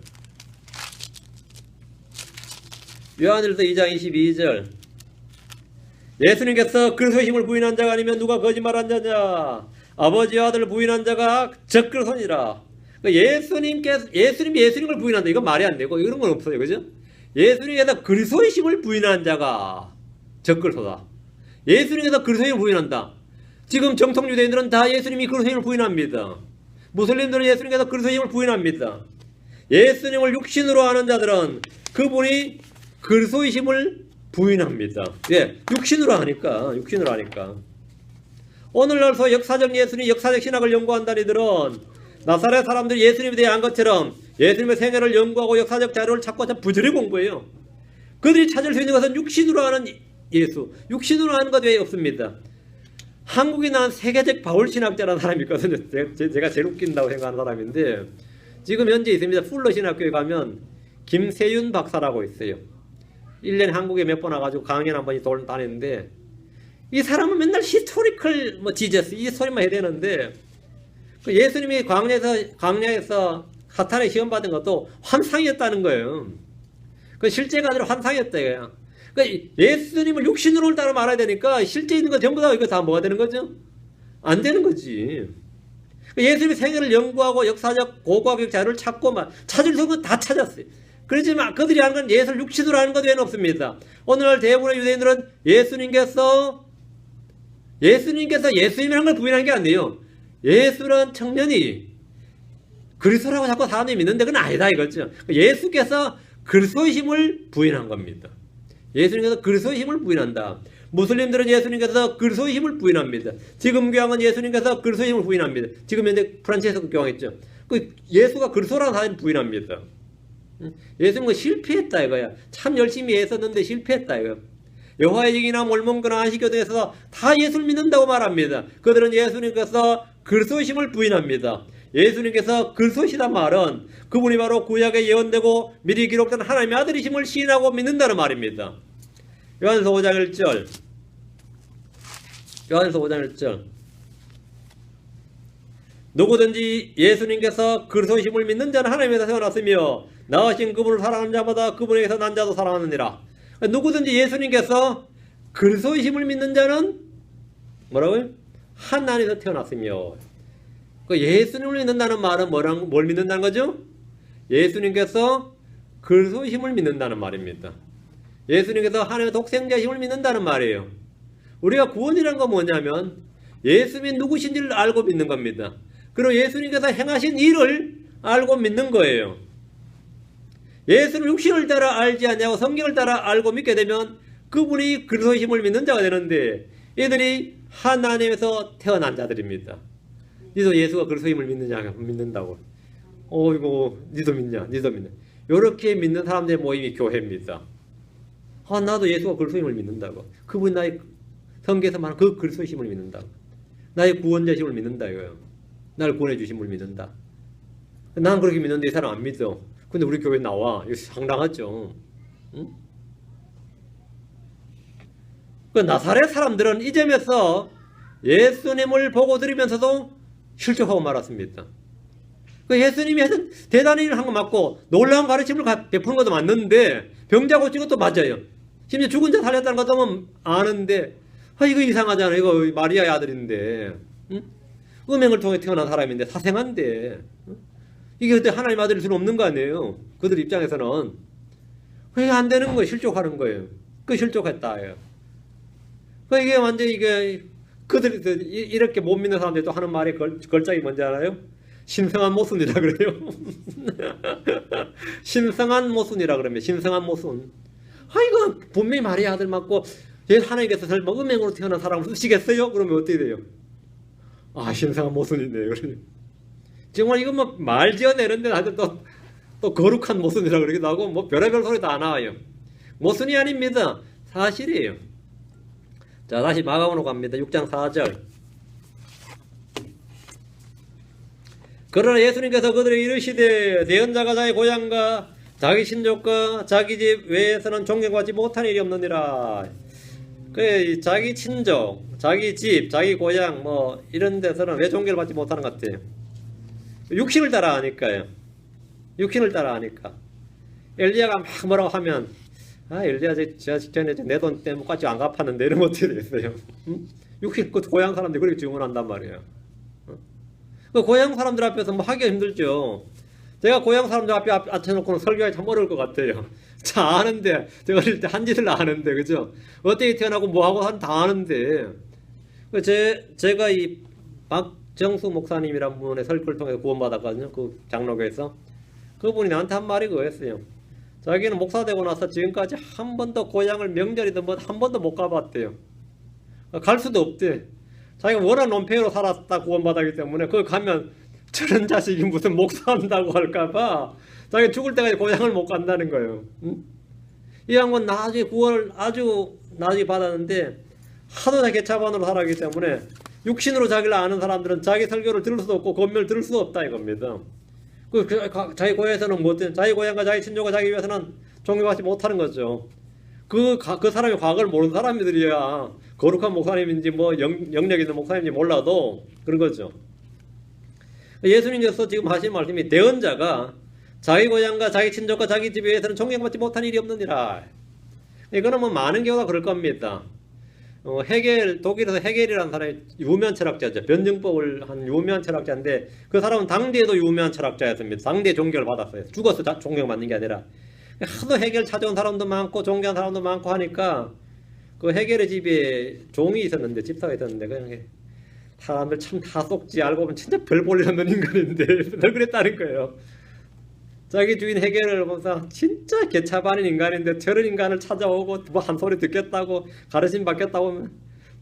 요한일서 2장 22절. 예수님께서 그리스도의 힘을 부인한 자가 아니면 누가 거짓말한 자냐? 아버지와 아들을 부인한 자가 적그리스도니라. 예수님이 예수님을 부인한다. 이건 말이 안 되고 이런 건 없어요. 그죠? 예수님께서 그리스도의 힘을 부인한 자가 적그리스도다. 예수님께서 그리스도의 힘을 부인한다. 지금 정통 유대인들은 다 예수님이 그리스도의 힘을 부인합니다. 무슬림들은 예수님께서 그리스도의 힘을 부인합니다. 예수님을 육신으로 아는 자들은 그분이 그리스도의 힘을 부인합니다. 예, 육신으로 하니까. 오늘날서 역사적 예수님, 역사적 신학을 연구한다는 이들은 나사렛 사람들이 예수님에 대해 안 것처럼 예수님의 생애를 연구하고 역사적 자료를 찾고 부지런히 공부해요. 그들이 찾을 수 있는 것은 육신으로 하는 예수, 육신으로 하는 것 외에 없습니다. 한국에 나온 세계적 바울 신학자라는 사람이 있거든요. 제가 제일 웃긴다고 생각하는 사람인데, 지금 현재 있습니다. 풀러 신학교에 가면 김세윤 박사라고 있어요. 1년에 한국에 몇 번 와가지고 강연 한 번씩 다니는데, 이 사람은 맨날 히스토리컬 지저스 이 소리만 해야 되는데, 예수님이 광야에서 사탄의 시험 받은 것도 환상이었다는 거예요. 그 실제가 아니라 환상이었대요. 그러니까 예수님을 육신으로 따라 말해야 되니까 실제 있는 거 전부 다 이거 다 뭐가 되는 거죠? 안 되는 거지. 예수님의 생애를 연구하고 역사적 고고학적 자료를 찾고 찾을 수 있는 건 다 찾았어요. 그렇지만 그들이 하는 건 예수를 육신으로 하는 것 외에는 없습니다. 오늘날 대부분의 유대인들은 예수님께서 예수님이라는 걸 부인하는 게 아니에요. 예수라는 청년이 그리스도라고 자꾸 사람들이 믿는데 그건 아니다 이거죠. 예수께서 그리스도의 힘을 부인한 겁니다. 예수님께서 그리스도의 힘을 부인한다. 무슬림들은 예수님께서 그리스도의 힘을 부인합니다. 지금 교황은 예수님께서 그리스도의 힘을 부인합니다. 지금 현재 프란치스코 교황 있죠. 예수가 그리스도라는 사람을 부인합니다. 예수님은 실패했다 이거야. 참 열심히 애썼는데 실패했다 이거. 여호와의 증인이나 몰몬교나 안식교 등에서 다 예수를 믿는다고 말합니다. 그들은 예수님께서 그리스도의 힘을 부인합니다. 예수님께서 그리스도시다 말은 그분이 바로 구약에 예언되고 미리 기록된 하나님의 아들이심을 시인하고 믿는다는 말입니다. 요한일서 5장 1절, 요한일서 5장 1절. 누구든지 예수님께서 그리스도의 힘을 믿는 자는 하나님에서 태어났으며 나으신 그분을 사랑하는 자마다 그분에게서 난 자도 사랑하느니라. 누구든지 예수님께서 그리스도의 힘을 믿는 자는 뭐라고요? 하나님에서 태어났으며. 예수님을 믿는다는 말은 뭘 믿는다는 거죠? 예수님께서 그리스도의 힘을 믿는다는 말입니다. 예수님께서 하나님의 독생자의 힘을 믿는다는 말이에요. 우리가 구원이라는 건 뭐냐면 예수님이 누구신지를 알고 믿는 겁니다. 그리고 예수님께서 행하신 일을 알고 믿는 거예요. 예수를 육신을 따라 알지 않냐고 성경을 따라 알고 믿게 되면 그분이 그리스도의 힘을 믿는 자가 되는데, 이들이 하나님에서 태어난 자들입니다. 니도 예수가 그리스도의 힘을 믿는다고. 이거 니도 믿냐? 이렇게 믿는 사람들의 모임이 교회입니다. 나도 예수가 그리스도의 힘을 믿는다고. 그분이 나의 성경에서 말하는 그 그리스도의 힘을 믿는다고. 나의 구원자의 힘을 믿는다 이거예요. 나를 구원해 주신 분을 믿는다. 난 그렇게 믿는데 이 사람 안 믿어. 근데 우리 교회 나와. 이거 상당하죠. 응? 나사렛 사람들은 이 점에서 예수님을 보고 들으면서도 실족하고 말았습니다. 예수님이 하신 대단한 일을 한 거 맞고 놀라운 가르침을 베푸는 것도 맞는데, 병자 고친 것도 맞아요. 심지어 죽은 자 살렸다는 것도 아는데 이거 이상하잖아. 이거 마리아의 아들인데, 응? 음행을 통해 태어난 사람인데 사생한데, 응? 이게 그때 하나님 아들일 수는 없는 거 아니에요. 그들 입장에서는. 그게 안 되는 거예요. 실족하는 거예요. 그 실족했다. 그 이게 완전 이게 그들이 이렇게 못 믿는 사람들이 또 하는 말의 걸작이 뭔지 알아요? 신성한 모순이라 그래요. 신성한 모순이라 그러면 신성한 모순. 이거 분명히 마리아 아들 맞고 얘 하나님께서 설마 음행으로 태어난 사람을 쓰시겠어요? 그러면 어떻게 돼요? 신성한 모순이네요. 정말 이거 뭐 말 지어내는데 아주 또 거룩한 모순이라 그러기도 하고 뭐 별의별 소리 다 나와요. 모순이 아닙니다. 사실이에요. 자, 다시 마가복음으로 갑니다. 6장 4절. 그러나 예수님께서 그들에게 이르시되 대언자가 자기 고향과 자기 친족과 자기 집 외에서는 존경받지 못한 일이 없느니라. 그 자기 친족, 자기 집, 자기 고향 뭐 이런 데서는 왜 존경을 받지 못하는 것 같아요? 육신을 따라하니까요. 육신을 따라하니까. 엘리야가 막 뭐라고 하면 엘리야 제가 직전에 내 돈 때문에 까지 안 갚았는데 이런 것들이 됐어요. 육신 그 고향 사람들이 그렇게 증언한단 말이에요. 그 고향 사람들 앞에서 뭐 하기가 힘들죠. 제가 고향 사람들 앞에 앉혀놓고는 설교하기 참 어려울 것 같아요. 자, 아는데 제가 어릴 때 한 짓을 아는데 그죠? 어떻게 태어나고 뭐하고 다 아는데 제가 이 박정수 목사님이란 분의 설교를 통해서 구원받았거든요. 그 장로교에서. 그분이 나한테 한 말이 그거였어요. 자기는 목사 되고 나서 지금까지 한 번도 고향을 명절이든 뭐 한 번도 못 가봤대요. 갈 수도 없대. 자기가 워낙 논팽이로 살았다 구원받았기 때문에 거기 가면 저런 자식이 무슨 목사한다고 할까봐 자기 죽을 때까지 고향을 못 간다는 거예요. 응? 이 양반 나중에 구원을 아주 나중에 받았는데 하도 다 개차반으로 살았기 때문에 육신으로 자기를 아는 사람들은 자기 설교를 들을 수도 없고 권면을 들을 수도 없다 이겁니다. 자기 고향에서는 못해. 자기 고향과 자기 친족과 자기 위해서는 존경받지 못하는 거죠. 그 사람이 과거를 모르는 사람들이야 거룩한 목사님인지 뭐 영력 있는 목사님인지 몰라도 그런 거죠. 예수님께서 지금 하신 말씀이 대언자가 자기 고향과 자기 친족과 자기 집에 위해서는 존경받지 못한 일이 없느니라. 이거는 뭐 많은 경우가 그럴 겁니다. 독일에서 헤겔이라는 사람이 유명한 철학자죠. 변증법을 한 유명한 철학자인데 그 사람은 당대에도 유명한 철학자였습니다. 당대에 존경을 받았어요. 죽어서 존경받는 게 아니라. 하도 헤겔 찾아온 사람도 많고 존경한 사람도 많고 하니까 그 헤겔의 집에 종이 있었는데 집사가 있었는데 그냥 사람들 참 다 속지 알고 보면 진짜 별 볼 일 없는 인간인데 늘 그랬다는 거예요. 자기 주인 헤겔을 보면서 진짜 개차반인 인간인데 저런 인간을 찾아오고 뭐 한 소리 듣겠다고 가르침 받겠다고 하면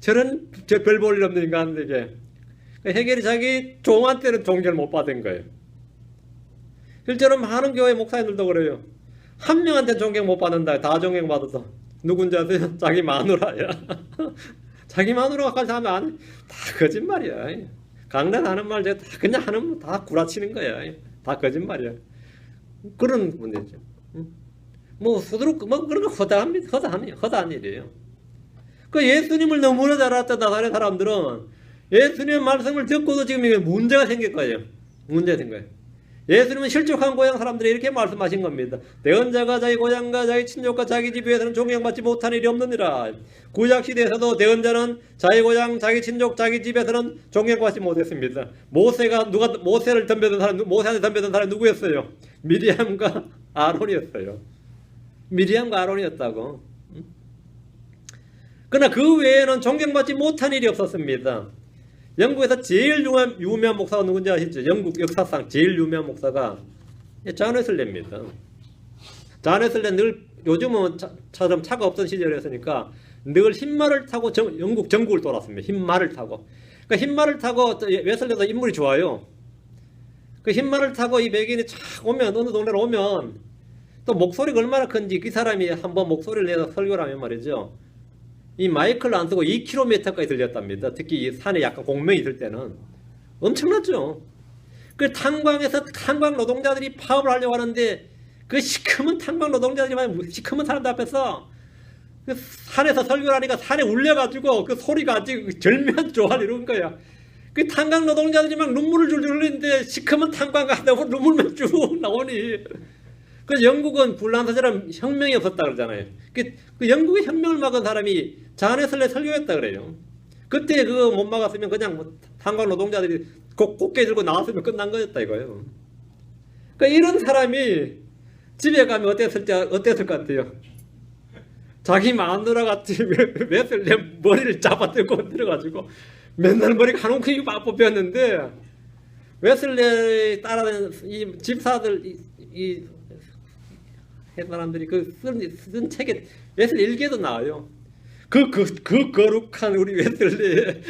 저런 별 볼 일 없는 인간인데 헤겔이 자기 종한테는 존경을 못 받은 거예요. 실제로 많은 교회 목사님들도 그래요. 한 명한테 존경 못 받는다. 다 존경 받아서 누군지 아세요? 자기 마누라야. 자기 마누라까지 하면 다 거짓말이야. 강단하는 말 다 그냥 하는 다 구라치는 거야. 다 거짓말이야. 그런 문제죠. 뭐 수두룩 뭐 그런 거 허다한 일이에요. 그 예수님을 너무나 잘 알았던 나사렛 사람들은 예수님의 말씀을 듣고도 지금 이게 문제가 생길 거예요. 문제가 생긴 거예요. 예수님은 실족한 고향 사람들이 이렇게 말씀하신 겁니다. 대언자가 자기 고향과 자기 친족과 자기 집 위에서는 존경받지 못한 일이 없느니라. 구약시대에서도 대언자는 자기 고향, 자기 친족, 자기 집에서는 존경받지 못했습니다. 모세를 덤벼든 사람, 모세한테 덤벼든 사람이 누구였어요? 미리암과 아론이었어요. 미리암과 아론이었다고. 그러나 그 외에는 존경받지 못한 일이 없었습니다. 영국에서 제일 유명한 목사가 누군지 아시죠? 영국 역사상 제일 유명한 목사가 존 웨슬레입니다. 존 웨슬레는 늘 요즘은 처럼 차가 없던 시절이었으니까 늘 흰말을 타고 영국 전국을 돌았습니다. 흰말을 타고. 그러니까 흰말을 타고 웨슬레도 인물이 좋아요. 그 흰말을 타고 이 백인이 쫙 오면 어느 동네로 오면 또 목소리가 얼마나 큰지 그 사람이 한번 목소리를 내서 설교를 하면 말이죠. 이 마이크를 안 쓰고 2km까지 들렸답니다. 특히 이 산에 약간 공명이 있을 때는 엄청났죠. 그 탄광 노동자들이 파업을 하려고 하는데 그 시커먼 탄광 노동자들이 시커먼 사람들 앞에서 그 산에서 설교를 하니까 산에 울려가지고 그 소리가 아주 절묘한 조화를 이룬 거야. 그 탄광 노동자들이 막 눈물을 줄줄 흘리는데 시커먼 탄광 가다가 눈물만 쭉 나오니. 그 영국은 불란서처럼 혁명이 없었다 그러잖아요. 그 영국의 혁명을 막은 사람이 존 웨슬레 설교했다 그래요. 그때 그거 못 막았으면 그냥 뭐 탄광 노동자들이 곡괭이 들고 나왔으면 끝난 거였다 이거예요. 그러니까 이런 사람이 집에 가면 어땠을 것 같아요? 자기 마누라 같이 웨슬리 머리를 잡아들고 들어가지고 맨날 머리가 한 웅크리고 막 뽑혔는데 웨슬리 따라다니는 이 집사들 이 사람들이 쓴 책에 웨슬리 일기에도 나와요. 그 거룩한 우리 웨슬리의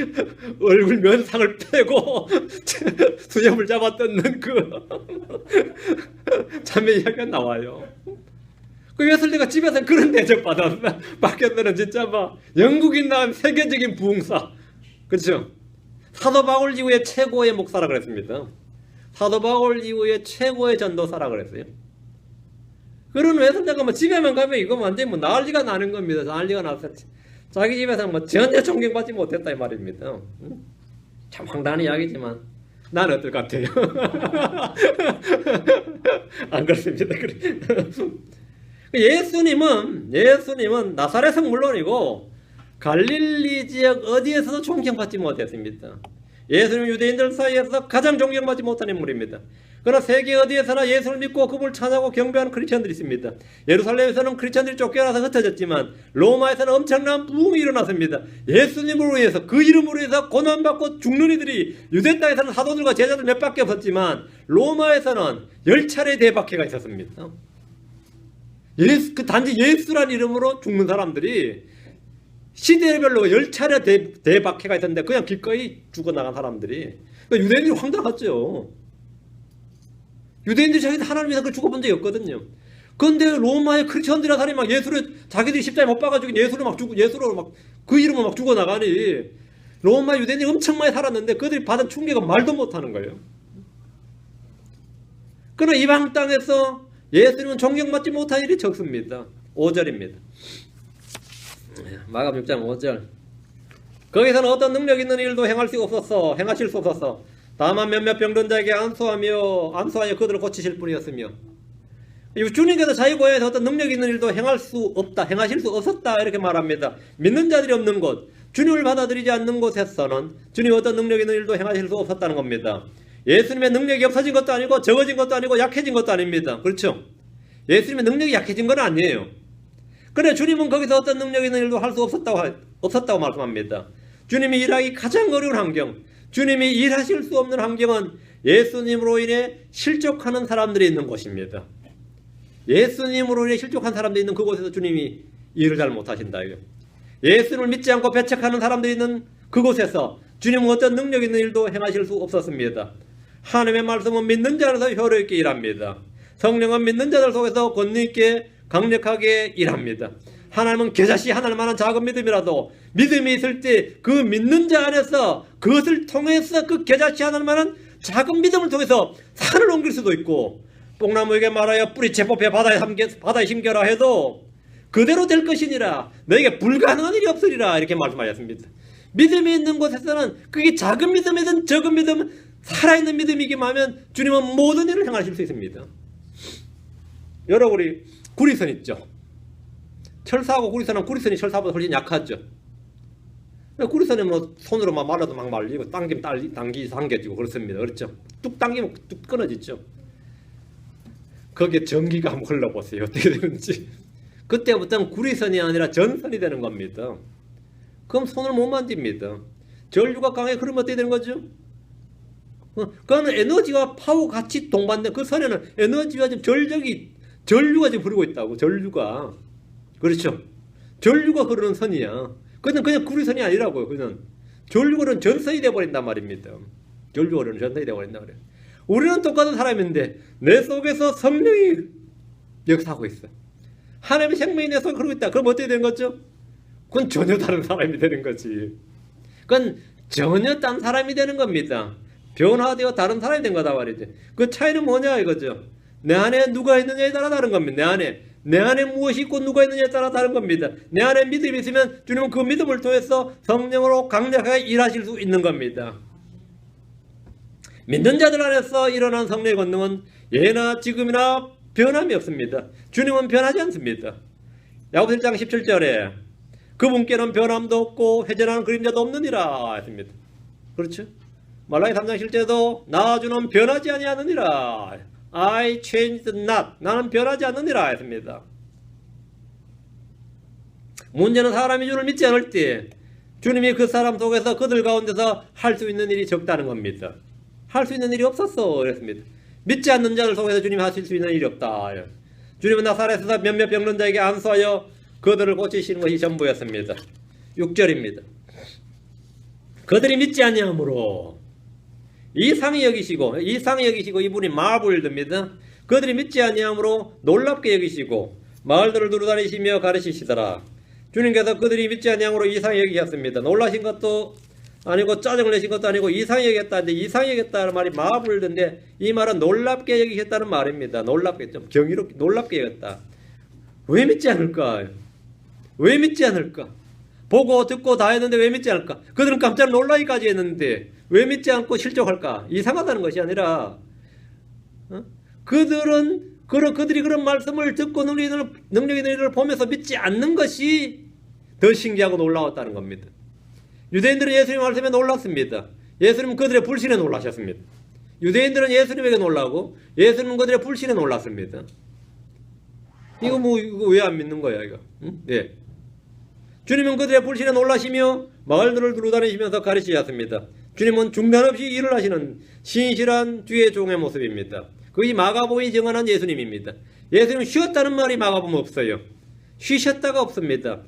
얼굴 면상을 빼고 수염을 잡아 뜯는 그 자매 이야기가 나와요. 그 웨슬리가 집에서 그런 대접받았나? 밖에서는 진짜 막 영국인 나온 세계적인 부흥사. 그렇죠? 사도 바울 이후에 최고의 목사라 그랬습니다. 사도 바울 이후에 최고의 전도사라 그랬어요. 그런 웨슬리가 뭐 집에만 가면 이거 완전히 뭐 난리가 나는 겁니다. 난리가 나서 자기 집에서 뭐 전혀 존경받지 못했다 이 말입니다. 참 황당한 이야기지만 나는 어떨 것 같아요? 안 그렇습니다. 예수님은 나사렛은 물론이고 갈릴리 지역 어디에서도 존경받지 못했습니다. 예수님은 유대인들 사이에서 가장 존경받지 못한 인물입니다. 그러나 세계 어디에서나 예수를 믿고 그분을 찬양하고 경배하는 크리스천들이 있습니다. 예루살렘에서는 크리스천들이 쫓겨나서 흩어졌지만 로마에서는 엄청난 부흥이 일어났습니다. 예수님으로 인해서 그 이름으로 인해서 고난받고 죽는 이들이 유대 땅에서는 사도들과 제자들 몇 밖에 없었지만 로마에서는 10차례 대박해가 있었습니다. 단지 예수란 이름으로 죽는 사람들이 시대별로 10차례 대박해가 있었는데 그냥 기꺼이 죽어나간 사람들이 그러니까 유대인들이 황당하죠. 유대인들이 자기들 하나님 위해서 죽어본 적이 없거든요. 그런데 로마의 크리스천들이라는 사람이 막 예수를 자기들이 십자가에 못 박아주고 예수로 막 그 이름으로 막 죽어나가니 로마 유대인들이 엄청 많이 살았는데 그들이 받은 충격은 말도 못하는 거예요. 그러나 이방 땅에서 예수님은 존경받지 못한 일이 적습니다. 5절입니다. 마가복음 6장 5절. 거기서는 어떤 능력 있는 일도 행하실 수 없었어. 다만 몇몇 병든 자에게 안수하여 그들을 고치실 뿐이었으며. 주님께서 자기 고향에서 어떤 능력 있는 일도 행하실 수 없었다 이렇게 말합니다. 믿는 자들이 없는 곳, 주님을 받아들이지 않는 곳에서는 주님이 어떤 능력 있는 일도 행하실 수 없었다는 겁니다. 예수님의 능력이 없어진 것도 아니고 적어진 것도 아니고 약해진 것도 아닙니다. 그렇죠? 예수님의 능력이 약해진 건 아니에요. 그래 주님은 거기서 어떤 능력 있는 일도 할 수 없었다고 말씀합니다. 주님이 일하기 가장 어려운 환경, 주님이 일하실 수 없는 환경은 예수님으로 인해 실족하는 사람들이 있는 곳입니다. 예수님으로 인해 실족한 사람들이 있는 그곳에서 주님이 일을 잘 못하신다. 예수님을 믿지 않고 배척하는 사람들이 있는 그곳에서 주님은 어떤 능력 있는 일도 행하실 수 없었습니다. 하나님의 말씀은 믿는 자로서 효력있게 일합니다. 성령은 믿는 자들 속에서 권능있게 강력하게 일합니다. 하나님은 겨자씨 하나만한 작은 믿음이라도 믿음이 있을 때 그 믿는 자 안에서 그것을 통해서 그 겨자씨 하나만한 작은 믿음을 통해서 산을 옮길 수도 있고 뽕나무에게 말하여 뿌리채 뽑혀 바다에 심겨라 해도 그대로 될 것이니라 너에게 불가능한 일이 없으리라 이렇게 말씀하셨습니다. 믿음이 있는 곳에서는 그게 작은 믿음이든 적은 믿음 살아있는 믿음이기만 하면 주님은 모든 일을 행하실 수 있습니다. 여러분 우리 구리선 있죠. 철사하고 구리선이 철사보다 훨씬 약하죠. 구리선이 뭐 손으로 막 말라도 막 말리고 당기면 당겨지고 그렇습니다. 그렇죠? 뚝 당기면 뚝 끊어지죠. 거기에 전기가 한번 흘러보세요. 어떻게 되는지. 그때부터는 구리선이 아니라 전선이 되는 겁니다. 그럼 손을 못 만집니다. 전류가 강하게 흐르면 어떻게 되는 거죠? 그거는 에너지와 파워 같이 동반된 그 선에는 에너지와 지금 전류가 지금 흐르고 있다고. 전류가. 그렇죠? 전류가 흐르는 선이야. 그건 그냥 구리선이 아니라고요. 그냥 전류가 전선이 되어버린단 말입니다. 전류가 전선이 되어버린단 말이에요. 우리는 똑같은 사람인데 내 속에서 성령이 역사하고 있어. 하나님의 생명이 내 속에 흐르고 있다. 그럼 어떻게 되는 거죠? 그건 전혀 다른 사람이 되는 거지. 그건 전혀 딴 사람이 되는 겁니다. 변화되어 다른 사람이 된 거다 말이죠. 그 차이는 뭐냐 이거죠. 내 안에 누가 있느냐에 따라 다른 겁니다. 내 안에 무엇이 있고 누가 있느냐에 따라 다른 겁니다. 내 안에 믿음이 있으면 주님은 그 믿음을 통해서 성령으로 강력하게 일하실 수 있는 겁니다. 믿는 자들 안에서 일어난 성령의 권능은 예나 지금이나 변함이 없습니다. 주님은 변하지 않습니다. 야고보서 1장 17절에 그분께는 변함도 없고 회전하는 그림자도 없느니라 했습니다. 그렇죠? 말라기 3장 7절에도 나 주는 변하지 아니하느니라. I changed not. 나는 변하지 않느니라 했습니다. 문제는 사람이 주를 믿지 않을 때 주님이 그 사람 속에서 그들 가운데서 할 수 있는 일이 적다는 겁니다. 할 수 있는 일이 없었어 그랬습니다. 믿지 않는 자들 속에서 주님이 하실 수 있는 일이 없다. 주님은 나사렛에서 몇몇 병든 자에게 안수하여 그들을 고치시는 것이 전부였습니다. 6절입니다. 그들이 믿지 아니하므로 이상히 여기시고 이분이 마블드입니다. 그들이 믿지 아니하므로 놀랍게 여기시고 마을들을 두루다니시며 가르치시더라. 주님께서 그들이 믿지 아니하므로 이상히 여기셨습니다. 놀라신 것도 아니고 짜증을 내신 것도 아니고 이상히 여겼다는데, 이상히 여겼다는 말이 마블드인데 이 말은 놀랍게 여기셨다는 말입니다. 놀랍게, 좀 경이롭게 놀랍게 여겼다. 왜 믿지 않을까? 왜 믿지 않을까? 보고 듣고 다 했는데 왜 믿지 않을까? 그들은 깜짝 놀라기까지 했는데 왜 믿지 않고 실족할까? 이상하다는 것이 아니라 그들이 그런 말씀을 듣고 능력 있는 일을 보면서 믿지 않는 것이 더 신기하고 놀라웠다는 겁니다. 유대인들은 예수님 말씀에 놀랐습니다. 예수님은 그들의 불신에 놀라셨습니다. 유대인들은 예수님에게 놀라고 예수님은 그들의 불신에 놀랐습니다. 이거 왜 안 믿는 거야 이거? 응? 네. 주님은 그들의 불신에 놀라시며 마을들을 두루다니시면서 가르치셨습니다. 주님은 중단 없이 일을 하시는 신실한 주의 종의 모습입니다. 그것이 마가복음이 증언한 예수님입니다. 예수님은 쉬었다는 말이 마가복음 없어요. 쉬셨다가 없습니다.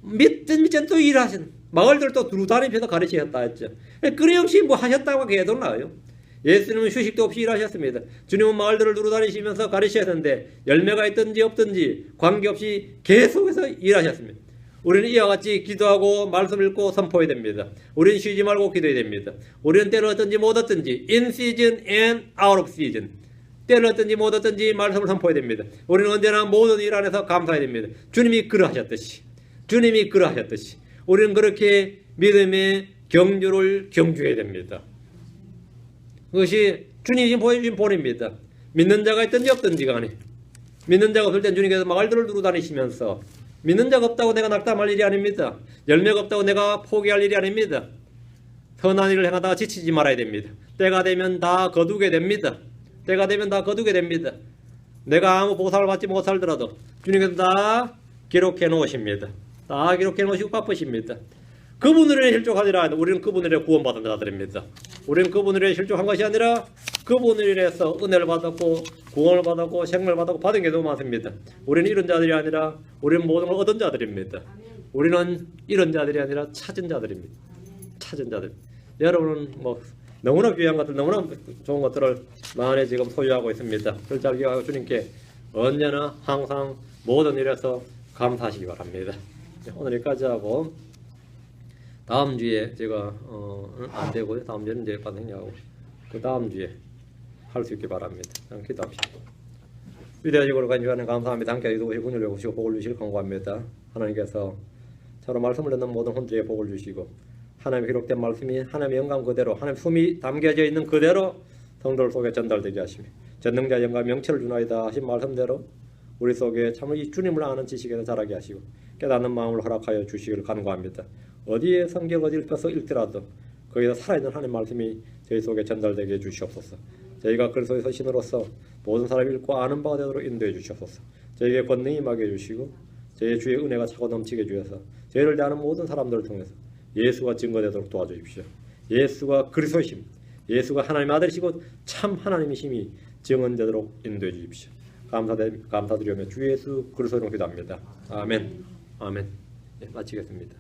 믿든 믿지 않든 또 일하시는, 마을들 또 두루다니면서 가르치셨다 했죠. 끊임없이 뭐 하셨다고 계속 나와요. 예수님은 휴식도 없이 일하셨습니다. 주님은 마을들을 두루다니시면서 가르치셨는데 열매가 있든지 없든지 관계없이 계속해서 일하셨습니다. 우리는 이와 같이 기도하고 말씀 읽고 선포해야 됩니다. 우리는 쉬지 말고 기도해야 됩니다. 우리는 때를 얻든지 못 얻든지 in season and out of season, 때를 얻든지 못 얻든지 말씀을 선포해야 됩니다. 우리는 언제나 모든 일 안에서 감사해야 됩니다. 주님이 그러하셨듯이 우리는 그렇게 믿음의 경주를 경주해야 됩니다. 그것이 주님이 보여주신 본입니다. 믿는 자가 있든지 없든지 간에, 믿는 자가 없을 땐 주님께서 마을들을 두루다니시면서, 믿는 자가 없다고 내가 낙담할 일이 아닙니다. 열매가 없다고 내가 포기할 일이 아닙니다. 선한 일을 행하다가 지치지 말아야 됩니다. 때가 되면 다 거두게 됩니다. 내가 아무 보상을 받지 못하더라도 주님께서 다 기록해 놓으십니다. 다 기록해 놓으시고 바쁘십니다. 그분을 위해 실족하니라. 우리는 그분을 위해 구원받은 자들입니다. 우리는 그분을 위해 실족한 것이 아니라 그분을 위해서 은혜를 받았고 구원을 받았고 생명을 받았고 받은 게 너무 많습니다. 우리는 이런 자들이 아니라 우리는 모든 걸 얻은 자들입니다. 우리는 이런 자들이 아니라 찾은 자들입니다. 찾은 자들. 여러분은 뭐 너무나 귀한 것들, 너무나 좋은 것들을 만에 지금 소유하고 있습니다. 그걸 잘 기억하고 주님께 언제나 항상 모든 일에서 감사하시기 바랍니다. 오늘 여기까지 하고 다음 주에 제가 안 되고요. 다음 주에는 이제 반행하고 그 다음 주에 할 수 있기 바랍니다. 기도합시다. 위대하시고 간주하는 감사합니다. 함께 기도하시고 군을 주시고 복을 주시길 간구합니다. 하나님께서 저로 말씀을 듣는 모든 혼자에 복을 주시고 하나님의 기록된 말씀이 하나님의 영광 그대로, 하나님의 숨이 담겨져 있는 그대로 성도들 속에 전달되게 하시며 전능자 영광 명철을 주나이다 하신 말씀대로 우리 속에 참 이 주님을 아는 지식에서 자라게 하시고 깨닫는 마음을 허락하여 주시기를 간구합니다. 어디에 성경 어디를 펴서 읽더라도 거기서 살아있는 하나님의 말씀이 저희 속에 전달되게 해주시옵소서. 저희가 그리스도의 신으로서 모든 사람이 읽고 아는 바가 되도록 인도해 주시옵소서. 저에게 권능이 임하게 해주시고 저희의 주의 은혜가 차고 넘치게 해주셔서 저희를 대하는 모든 사람들을 통해서 예수가 증거되도록 도와주십시오. 예수가 그리스도이심, 예수가 하나님의 아들이시고 참 하나님이심이 증언되도록 인도해 주십시오. 감사드리며 주 예수 그리스도로 기도합니다. 아멘. 아멘. 네, 마치겠습니다.